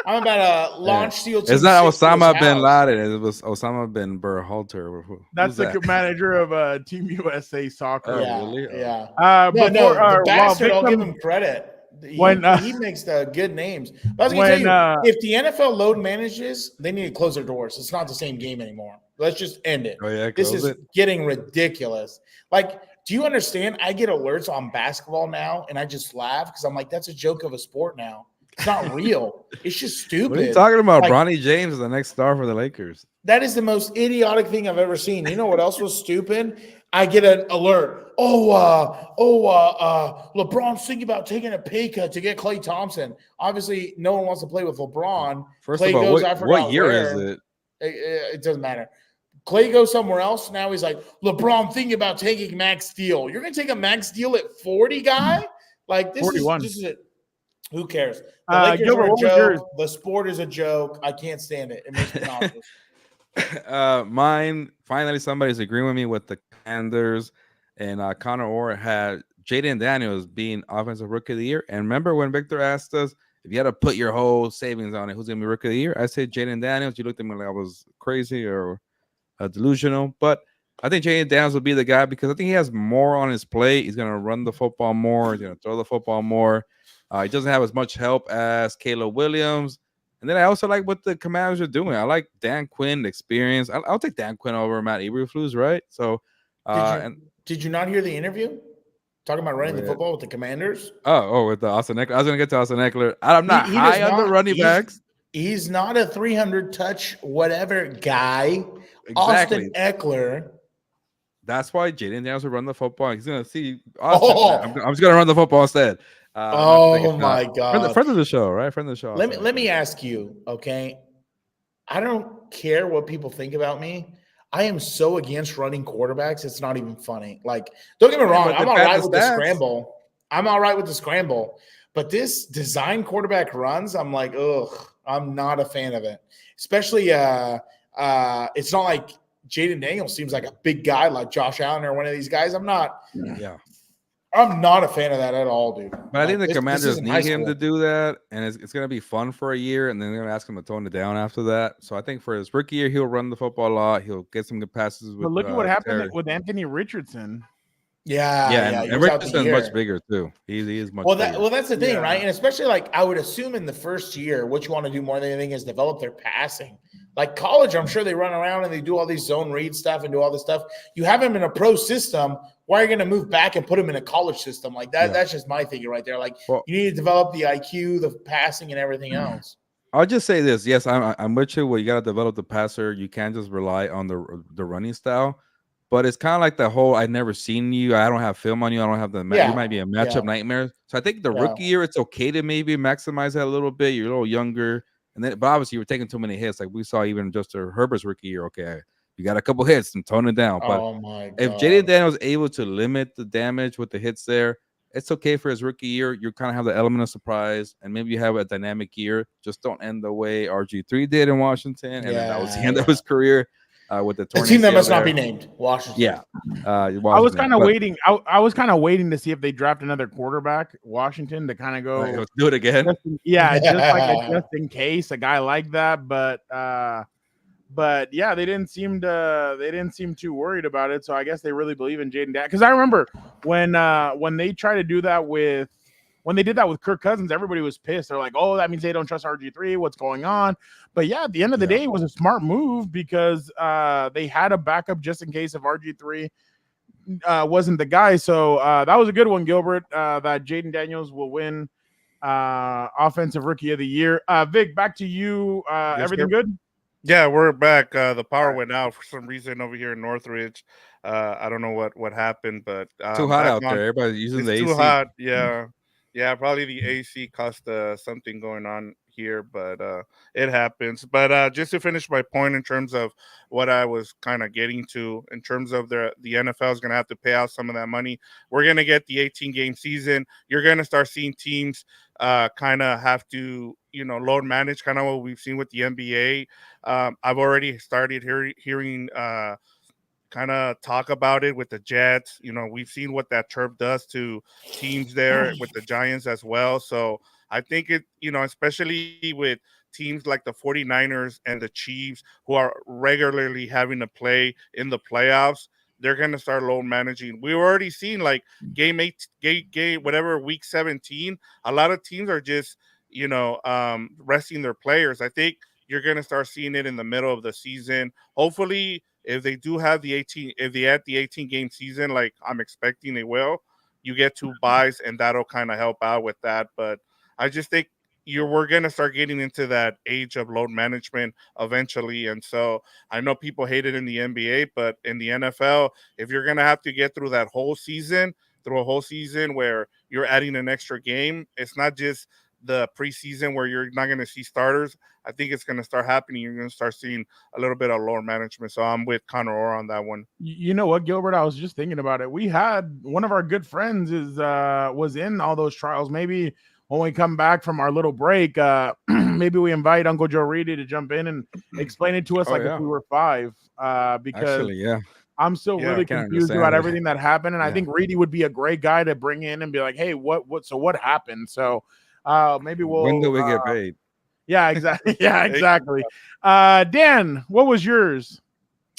I'm about to launch Steel. It's not Osama bin Laden. It was Osama bin Berhalter. That's the manager of Team USA Soccer. Yeah. The bastard, I'll give him credit. He makes the good names. But I was going to tell you, if the NFL load manages, they need to close their doors. It's not the same game anymore. Let's just end it. Oh, yeah, this is getting ridiculous. Like, do you understand? I get alerts on basketball now, and I just laugh because I'm like, that's a joke of a sport now. It's not real. It's just stupid. What are you talking about? Bronny James is the next star for the Lakers. That is the most idiotic thing I've ever seen. You know what else was stupid? I get an alert. LeBron's thinking about taking a pay cut to get Klay Thompson. Obviously, no one wants to play with LeBron. First of all, what year is it? It doesn't matter. Klay goes somewhere else. Now he's like, LeBron thinking about taking Max Steel. You're going to take a Max Steel at 40, guy? Like, this 41. This is it. Who cares? The Lakers are a joke. The sport is a joke. I can't stand it. It makes me nauseous. Mine, finally, somebody's agreeing with me with the Commanders, and Connor Orr had Jaden Daniels being Offensive Rookie of the Year. And remember when Victor asked us if you had to put your whole savings on it, who's gonna be rookie of the year? I say Jaden Daniels. You looked at me like I was crazy or delusional, but I think Jaden Daniels will be the guy because I think he has more on his plate. He's gonna run the football more. He's gonna throw the football more. He doesn't have as much help as Caleb Williams. And then I also like what the Commanders are doing. I like Dan Quinn, the experience. I'll take Dan Quinn over Matt Eberflus, right? So, did you not hear the interview talking about running the football with the Commanders? With the Austin Eckler. I was going to get to Austin Eckler. I'm not high on the running backs. He's not a 300 touch whatever guy. Exactly. Austin Eckler. That's why Jaden Daniels will run the football. He's going to see Austin. I'm just going to run the football instead. Oh my God! Friend of the show, right? Friend of the show. Let me ask you, okay? I don't care what people think about me. I am so against running quarterbacks. It's not even funny. Like, don't get me wrong. I'm all right with the scramble. But this design quarterback runs, I'm like, ugh. I'm not a fan of it. Especially, it's not like Jaden Daniels seems like a big guy like Josh Allen or one of these guys. I'm not. Yeah. I'm not a fan of that at all, dude. But I think the Commanders need him to do that, and it's going to be fun for a year, and then they're going to ask him to tone it down after that. So I think for his rookie year, he'll run the football a lot. He'll get some good passes. But look at what happened with Anthony Richardson. And Richardson's much bigger too. He is much bigger. Well, that's the thing, right? And especially like I would assume in the first year, what you want to do more than anything is develop their passing. Like college, I'm sure they run around and they do all these zone read stuff and do all this stuff. You have them in a pro system. Why are you going to move back and put them in a college system like that? Yeah. That's just my thinking right there. Like you need to develop the IQ, the passing, and everything else. I'll just say this: yes, I'm with you. Well, you got to develop the passer. You can't just rely on the running style. But it's kind of like the whole I've never seen you. I don't have film on you. I don't have the you might be a matchup nightmare. So I think the rookie year, it's okay to maybe maximize that a little bit. You're a little younger. And then, but obviously, you're taking too many hits. Like we saw even just Herbert's rookie year. Okay, you got a couple hits and tone it down. But if Jaden Daniels was able to limit the damage with the hits there, it's okay for his rookie year. You kind of have the element of surprise, and maybe you have a dynamic year. Just don't end the way RG3 did in Washington, and then that was the end of his career. With the team that must not be named, Washington. Yeah, Washington. I was kind of waiting. I was kind of waiting to see if they draft another quarterback, Washington, to kind of go let's do it again. Just in case a guy like that. But yeah, they didn't seem too worried about it. So I guess they really believe in Jaden Daniels. Because I remember when they tried to do that when they did that with Kirk Cousins, everybody was pissed. They're like, oh, that means they don't trust RG3. What's going on? But yeah, at the end of the day, it was a smart move because they had a backup just in case if RG3 wasn't the guy. So that was a good one, Gilbert, that Jaden Daniels will win Offensive Rookie of the Year. Vic, back to you. Everything good? Yeah, we're back. The power went out for some reason over here in Northridge. I don't know what happened, but too hot out there. Everybody's using the AC. Too hot. Yeah. Yeah, probably the AC caused something going on here, but it happens. But just to finish my point in terms of what I was kind of getting to, in terms of the NFL is going to have to pay out some of that money. We're going to get the 18-game season. You're going to start seeing teams kind of have to, load manage, kind of what we've seen with the NBA. I've already started hearing kind of talk about it with the Jets. We've seen what that turf does to teams there with the Giants as well. So I think it, especially with teams like the 49ers and the Chiefs who are regularly having to play in the playoffs, they're going to start load managing. We've already seen like game whatever, week 17, a lot of teams are just, resting their players. I think you're going to start seeing it in the middle of the season. Hopefully, if they do have the 18-game season, like I'm expecting they will, you get 2 buys, and that'll kind of help out with that. But I just think we're going to start getting into that age of load management eventually. And so I know people hate it in the NBA, but in the NFL, if you're going to have to get through a whole season where you're adding an extra game, it's not just the preseason where you're not going to see starters. I think it's going to start happening. You're going to start seeing a little bit of lower management. So I'm with Connor Orr on that one. You know what, Gilbert? I was just thinking about it. We had one of our good friends was in all those trials. Maybe when we come back from our little break, maybe we invite Uncle Joe Reedy to jump in and explain it to us if we were 5. Because actually, I'm still really confused about everything that happened. And I think Reedy would be a great guy to bring in and be like, hey, what happened? So Maybe we'll. When do we get paid? Yeah, exactly. Yeah, exactly. Dan, what was yours?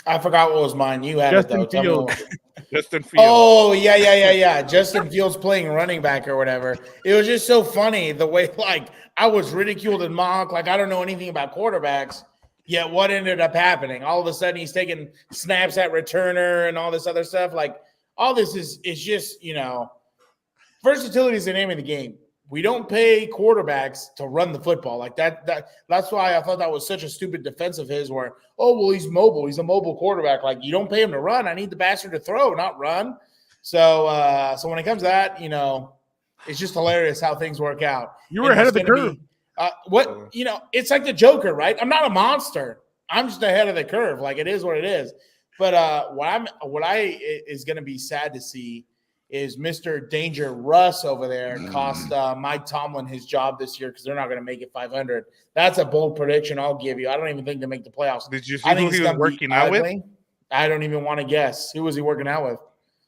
I forgot what was mine. You had Justin it though. Tell me Fields. what- Justin Fields. Oh yeah. Justin Fields playing running back or whatever. It was just so funny the way like I was ridiculed and mocked. Like I don't know anything about quarterbacks. Yet what ended up happening? All of a sudden he's taking snaps at returner and all this other stuff. Like all this is just versatility is the name of the game. We don't pay quarterbacks to run the football like that. That's why I thought that was such a stupid defense of his where, oh, well, he's mobile. He's a mobile quarterback. Like you don't pay him to run. I need the bastard to throw, not run. So when it comes to that, it's just hilarious how things work out. You were ahead of the curve. It's like the Joker, right? I'm not a monster. I'm just ahead of the curve. Like it is what it is. But what I is going to be sad to see is Mr. Danger Russ over there cost Mike Tomlin his job this year because they're not going to make it 500. That's a bold prediction I'll give you. I don't even think they make the playoffs. Did you see who he was working out with? I don't even want to guess. Who was he working out with?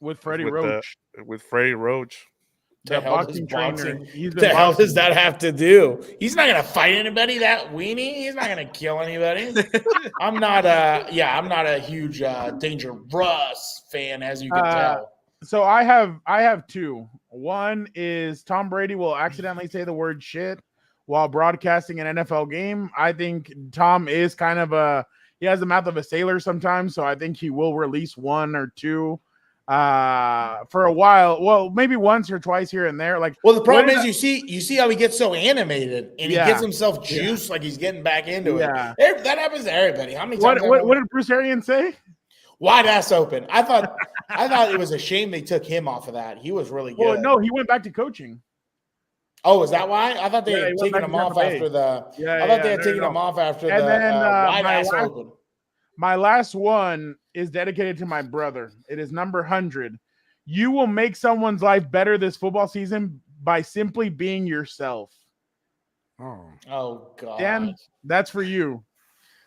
With Freddie Roach. With Freddie Roach. The boxing trainer. The hell does that have to do? He's not going to fight anybody. That weenie. He's not going to kill anybody. I'm not a huge Danger Russ fan, as you can tell. So I have two. One is Tom Brady will accidentally say the word shit while broadcasting an NFL game. I think Tom is kind of he has the mouth of a sailor sometimes, so I think he will release one or two for a while. Well, maybe once or twice here and there. The problem is you see how he gets so animated and he gets himself juiced like he's getting back into it. That happens to everybody. How many times? What did Bruce Arians say? Wide ass open. I thought it was a shame they took him off of that. He was really good. Well, no, he went back to coaching. Oh, is that why? I thought they had taken him off after the. I thought they had taken him off after the wide ass open. My last one is dedicated to my brother. It is number 100. You will make someone's life better this football season by simply being yourself. Oh God. Dan, that's for you.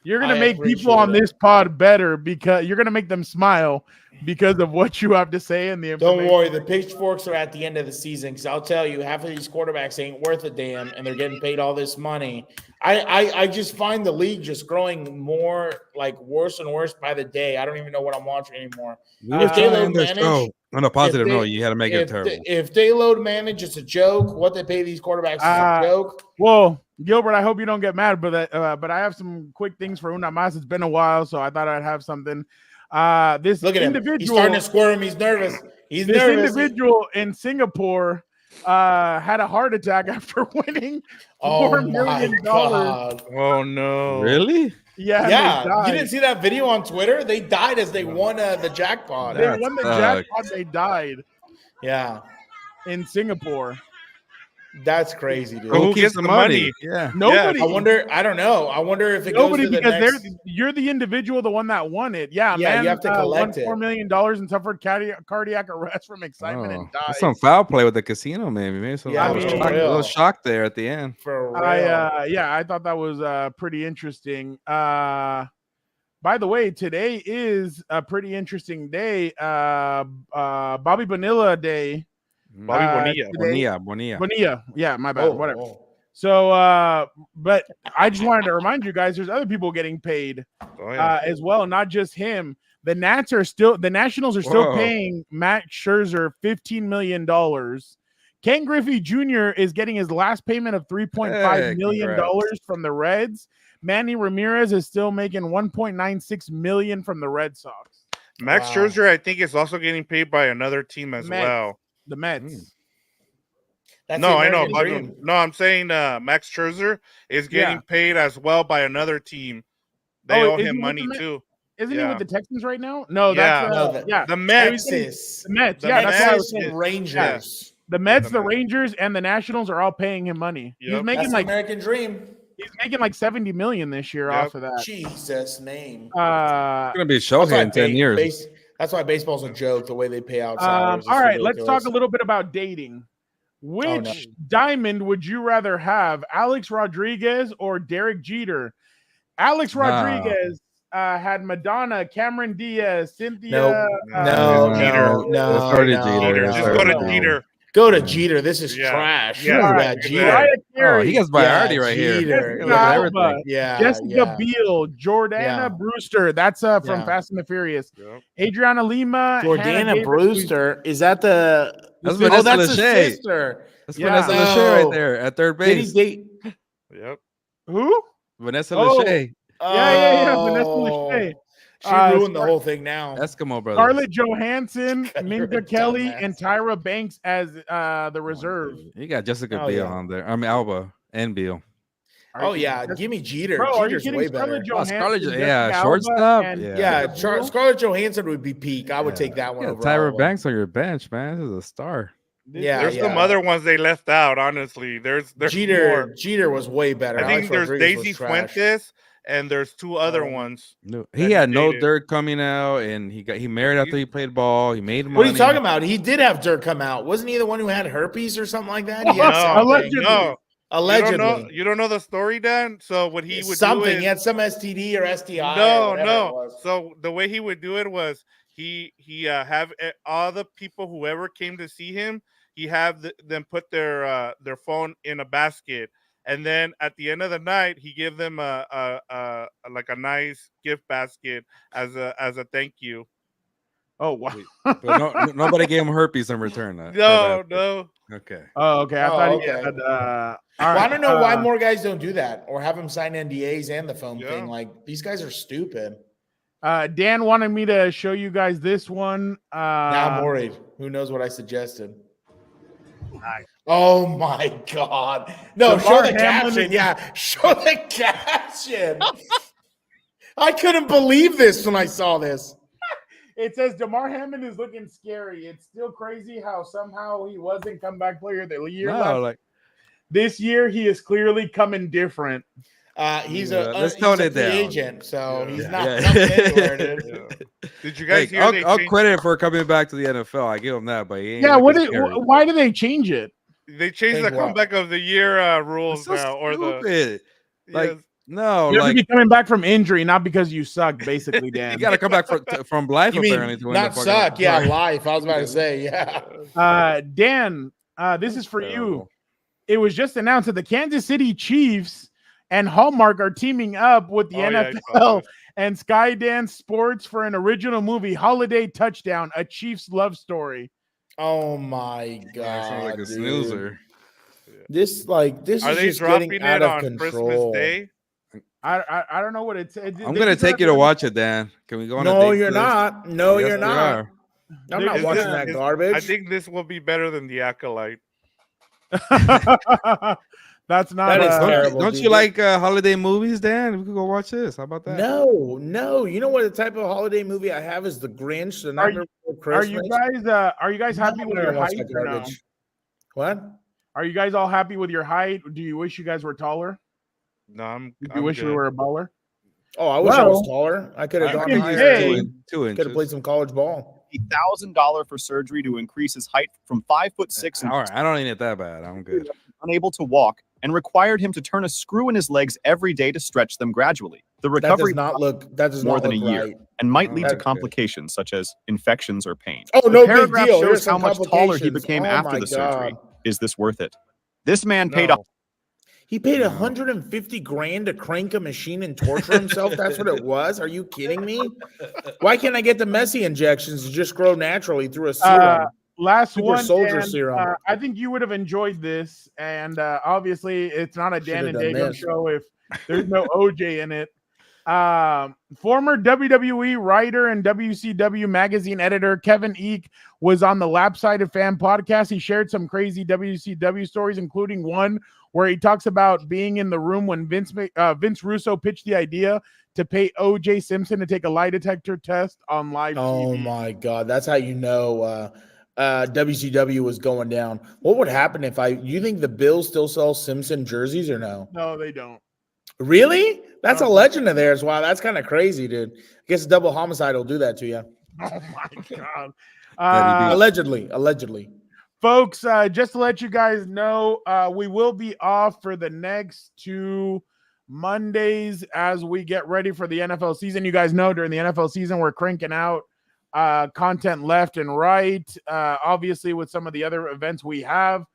You're going to make people on this pod better because you're going to make them smile because of what you have to say and the information. Don't worry. The pitchforks are at the end of the season because I'll tell you, half of these quarterbacks ain't worth a damn and they're getting paid all this money. I just find the league just growing more like worse and worse by the day. I don't even know what I'm watching anymore. If they load manage, on a positive note, you had to make it terrible. If they load manage, it's a joke. What they pay these quarterbacks is a joke. Well, Gilbert, I hope you don't get mad, but I have some quick things for Una Mas. It's been a while, so I thought I'd have something. Look at him. He's starting to squirm. He's nervous. This individual in Singapore had a heart attack after winning $4 million. Oh no! Really? Yeah. You didn't see that video on Twitter? They died as they won the jackpot. They won the jackpot. They died. Yeah, in Singapore. That's crazy, dude. Who gets the money? Yeah. Nobody. I don't know. I wonder if it nobody goes to because you're the individual, the one that won it. Yeah, man, you have to collect $4 million and suffered cardiac arrest from excitement and died. That's some foul play with the casino, maybe. So Yeah, a little shock there at the end. For real. I thought that was pretty interesting. By the way, today is a pretty interesting day. Bobby Bonilla Day. Bobby Bonilla. Yeah, my bad. Whatever. So, but I just wanted to remind you guys, there's other people getting paid as well, not just him. The Nationals are still paying Max Scherzer $15 million. Ken Griffey Jr. is getting his last payment of $3.5 million from the Reds. Manny Ramirez is still making $1.96 million from the Red Sox. Max Scherzer, I think, is also getting paid by another team as well. The Mets. No, I know. No, I'm saying Max Scherzer is getting paid as well by another team. They owe him money too. Isn't he with the Texans right now? No, that's the Mets. The Mets. The Mets and Rangers. The Mets, the Rangers, and the Nationals are all paying him money. Yep. He's making That's the American dream. He's making like $70 million this year off of that. Jesus name. It's gonna be Shohei in 10 years. That's why baseball's a joke, the way they pay out salaries. All right, let's talk a little bit about dating. Which diamond would you rather have, Alex Rodriguez or Derek Jeter? Alex Rodriguez had Madonna, Cameron Diaz, Cynthia. No. Jeter. Just go to Jeter. Go to Jeter. This is Yeah. trash. Yeah. Look at All that, right. Jeter. Mariah Oh, Carey, he gets priority right here. Jeter. Look at everything. Alba, Yeah, Jessica Biel, Jordana Yeah. Brewster. That's from Yeah. Fast and the Furious. Yep. Adriana Lima, Hannah Jordana Davis, Brewster. Is that the? That's oh, Vanessa that's his Lachey. sister. That's Yeah. Vanessa Lachey right No. there at third Did he base. date? Yep. Who? Vanessa Oh. Lachey. Yeah. Vanessa Oh. Lachey. She ruined the whole thing now. Eskimo Brothers. Scarlett Johansson, God, you're a Minka Kelly, dumbass. and Tyra Banks as the reserve. You got Jessica Oh, Biel yeah. on there. I mean Alba and Biel. Oh yeah, give me Jeter. Bro, are you Jeter's kidding? way better. Scarlett Johansson, Jessica yeah, Alba, shortstop. and Yeah, Jessica Biel? Scarlett Johansson would be peak. I would take that one over. Tyra Alba. Banks on your bench, man. This is a star. Yeah, There's some other ones they left out. Honestly, there's Jeter. more. Jeter was way better. I think Alex there's Rodriguez was Daisy trash. Fuentes, and there's two other ones. No, that he had no dated. dirt coming out, and he married after he played ball. He made money. What are you talking about? He did have dirt come out. Wasn't he the one who had herpes or something like that? He had something. Allegedly. No, Allegedly. You don't know the story, Dan. So what he would something. do is, He had some STD or STI. or no. whatever it was. So the way he would do it was he have all the people, whoever came to see him, he have them put their phone in a basket, and then at the end of the night, he give them a like a nice gift basket as a thank you. Oh wow! But nobody gave him herpes in return. No. Okay. Oh, okay. I thought he okay. had. Well, I don't know why more guys don't do that or have them sign NDAs and the phone thing. Like these guys are stupid. Dan wanted me to show you guys this one. Now I'm worried. Who knows what I suggested? Oh my God! No, show the caption. Yeah, show the caption. I couldn't believe this when I saw this. It says DeMar Hamlin is looking scary. It's still crazy how somehow he wasn't comeback player of the year. This year he is clearly coming different. He's Yeah, a let's he's tone a it free down. agent, so he's not Yeah. coming anywhere, dude. Did you guys Hey, hear? I'll credit for coming back to the NFL. I give him that, but he ain't Yeah, looking scary. why do they change it? They changed the Think what? comeback of the year rules It's so now, or the stupid. Like yes. no, You have to like be coming back from injury, not because you suck, basically, Dan. you got to come back from life You mean apparently to win not the fucking suck? Yeah, Right. life. I was about to say, yeah. Dan, this is for you. Terrible. It was just announced that the Kansas City Chiefs and Hallmark are teaming up with the Oh, yeah, I saw NFL this. and Skydance Sports for an original movie, Holiday Touchdown, a Chiefs love story. Oh my God! Yeah, sounds like a dude. snoozer. This Are is they just dropping getting it out of on control. Christmas Day? I don't know what it's. I'm gonna take you to watch it, Dan. Can we go on? No, a date you're for this? not. No, Yes, you're we not. are. I'm not Is watching this- that is- garbage. I think this will be better than the Acolyte. That's not. That is Don't, terrible, don't dude. you like holiday movies, Dan? We could go watch this. How about that? No. You know what the type of holiday movie I have is The Grinch. The Nightmare Before Are you Christmas. guys? Are you guys happy with Nobody your wants height? that Or no? garbage. What? Are you guys all happy with your height? Do you wish you guys were taller? No, I'm. Do you I'm wish good. we were a baller? Oh, I wish I was Well, taller. I could have I gone can higher. say- use 2 inches. Could have played some college ball. $1,000 for surgery to increase his height from 5'6" and All right, I don't need it that bad. I'm good. unable to walk, and required him to turn a screw in his legs every day to stretch them gradually. The That recovery does not look. That does more not than a look year right. and might lead to Okay. complications such as infections or pain. Oh, The no big paragraph deal. shows Here's how some much taller he complications. became Oh after my the surgery. God. Is this worth it? This man paid off. No. He paid $150,000 to crank a machine and torture himself. That's what it was. Are you kidding me? Why can't I get the Messi injections to just grow naturally through a serum? Last Super one, soldier and, serum. I think you would have enjoyed this, and obviously it's not a Dan and Should've done Dago this. show if there's no OJ in it. Former WWE writer and WCW magazine editor Kevin Eek was on the Lap-Sided Fan podcast. He shared some crazy WCW stories, including one where he talks about being in the room when Vince Russo pitched the idea to pay OJ Simpson to take a lie detector test on live Oh TV. my God. That's how you know WCW was going down. What would happen if you think the Bills still sell Simpson jerseys or no? No, they don't. Really? That's a No. legend of theirs. Wow, that's kind of crazy, dude. I guess double homicide will do that to you. Oh my God. Allegedly. Folks, just to let you guys know, we will be off for the next 2 Mondays as we get ready for the NFL season. You guys know during the NFL season, we're cranking out content left and right, obviously with some of the other events we have.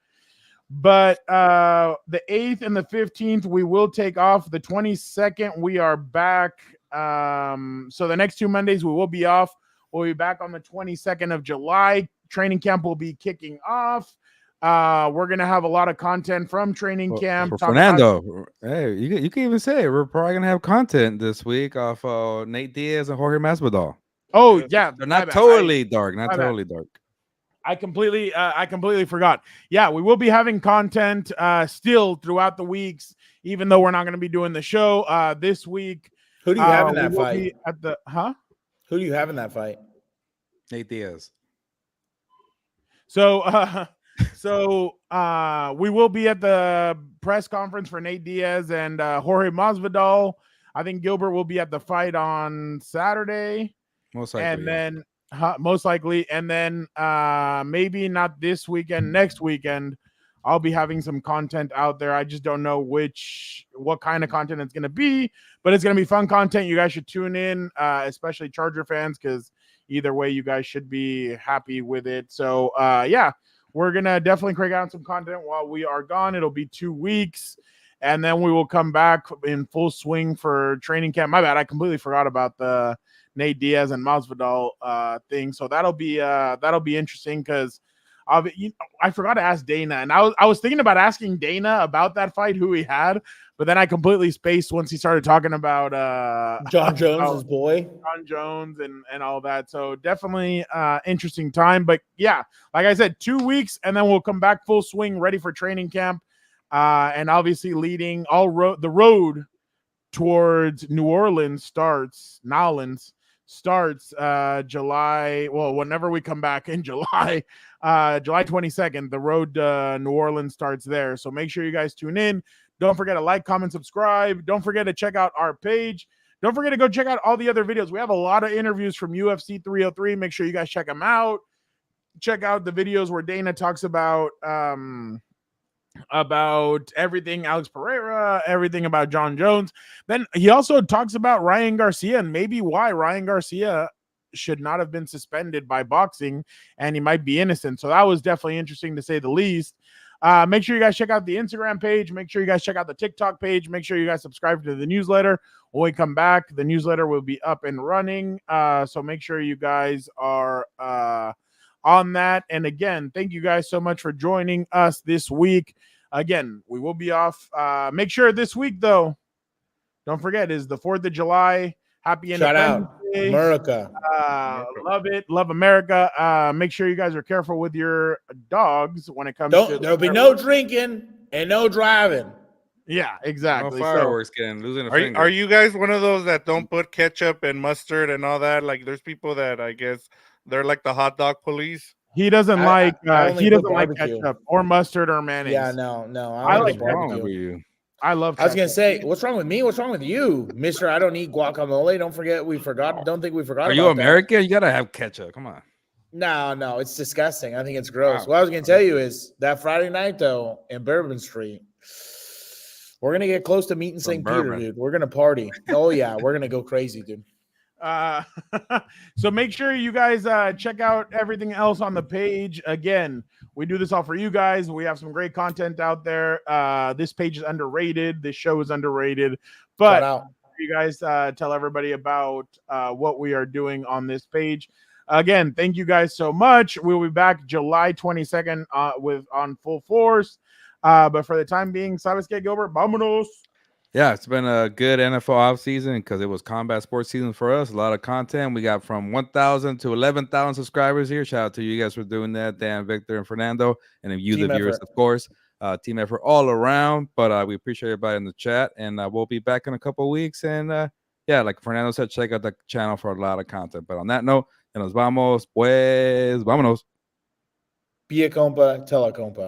But the 8th and the 15th, we will take off. The 22nd, we are back. So the next 2 Mondays, we will be off. We'll be back on the 22nd of July. Training camp will be kicking off. We're going to have a lot of content from training camp. For Fernando, hey, you can even say we're probably going to have content this week off Nate Diaz and Jorge Masvidal. Oh, yeah. They're not totally dark. Not totally dark. I completely forgot. Yeah, we will be having content still throughout the weeks, even though we're not going to be doing the show this week. Who do you have in that fight? Who do you have in that fight? Nate Diaz. So we will be at the press conference for Nate Diaz and Jorge Masvidal. I think Gilbert will be at the fight on Saturday. Most likely. And then most likely, and then maybe not this weekend, next weekend, I'll be having some content out there. I just don't know what kind of content it's going to be, but it's going to be fun content. You guys should tune in, especially Charger fans, because either way, you guys should be happy with it. So, yeah, we're going to definitely crank out some content while we are gone. It'll be 2 weeks, and then we will come back in full swing for training camp. My bad, I completely forgot about the Nate Diaz and Masvidal thing. So that'll be interesting because I forgot to ask Dana, and I was thinking about asking Dana about that fight, who he had, but then I completely spaced once he started talking about Jon Jones' boy, Jon Jones, and all that. So definitely interesting time. But yeah, like I said, 2 weeks, and then we'll come back full swing, ready for training camp, and obviously leading the road towards New Orleans starts July. Well, whenever we come back in July, July 22nd, the road to New Orleans starts there. So make sure you guys tune in. Don't forget to like, comment, subscribe. Don't forget to check out our page. Don't forget to go check out all the other videos. We have a lot of interviews from UFC 303. Make sure you guys check them out. Check out the videos where Dana talks about everything Alex Pereira, everything about Jon Jones. Then he also talks about Ryan Garcia and maybe why Ryan Garcia should not have been suspended by boxing, and he might be innocent. So that was definitely interesting to say the least. Make sure you guys check out the Instagram page. Make sure you guys check out the TikTok page. Make sure you guys subscribe to the newsletter. When we come back, the newsletter will be up and running. So make sure you guys are on that. And again, thank you guys so much for joining us this week. Again, we will be off. Make sure this week, though, don't forget, is the 4th of July. Happy Independence Day. America. Love it. Love America. Make sure you guys are careful with your dogs when it comes to. There'll be no drinking and no driving. Yeah, exactly. No fireworks losing a finger. Are you guys one of those that don't put ketchup and mustard and all that? Like, there's people that I guess they're like the hot dog police. He doesn't like barbecue. ketchup or mustard or mayonnaise. Yeah, no. I like barbecue. I love. I was gonna say, what's wrong with me? What's wrong with you, Mister? I don't eat guacamole. Don't forget, we forgot. Don't think we forgot. Are you American? You gotta have ketchup. Come on. No, it's disgusting. I think it's gross. Wow. What I was gonna tell you is that Friday night though in Bourbon Street, we're gonna get close to meeting St. Peter, dude. We're gonna party. Oh yeah, we're gonna go crazy, dude. So make sure you guys check out everything else on the page. Again, we do this all for you guys. We have some great content out there. This page is underrated. This show is underrated, but you guys tell everybody about what we are doing on this page. Again, thank you guys so much. We'll be back July 22nd on full force. But for the time being, ¿sabes qué, Gilbert? Vámonos. Yeah, it's been a good NFL offseason because it was combat sports season for us. A lot of content. We got from 1,000 to 11,000 subscribers here. Shout out to you guys for doing that, Dan, Victor, and Fernando. And if you, the viewers, of course. Team effort all around. But we appreciate everybody in the chat. And we'll be back in a couple of weeks. And, yeah, like Fernando said, check out the channel for a lot of content. But on that note, nos vamos, pues, vámonos. Be a compa, tell a compa.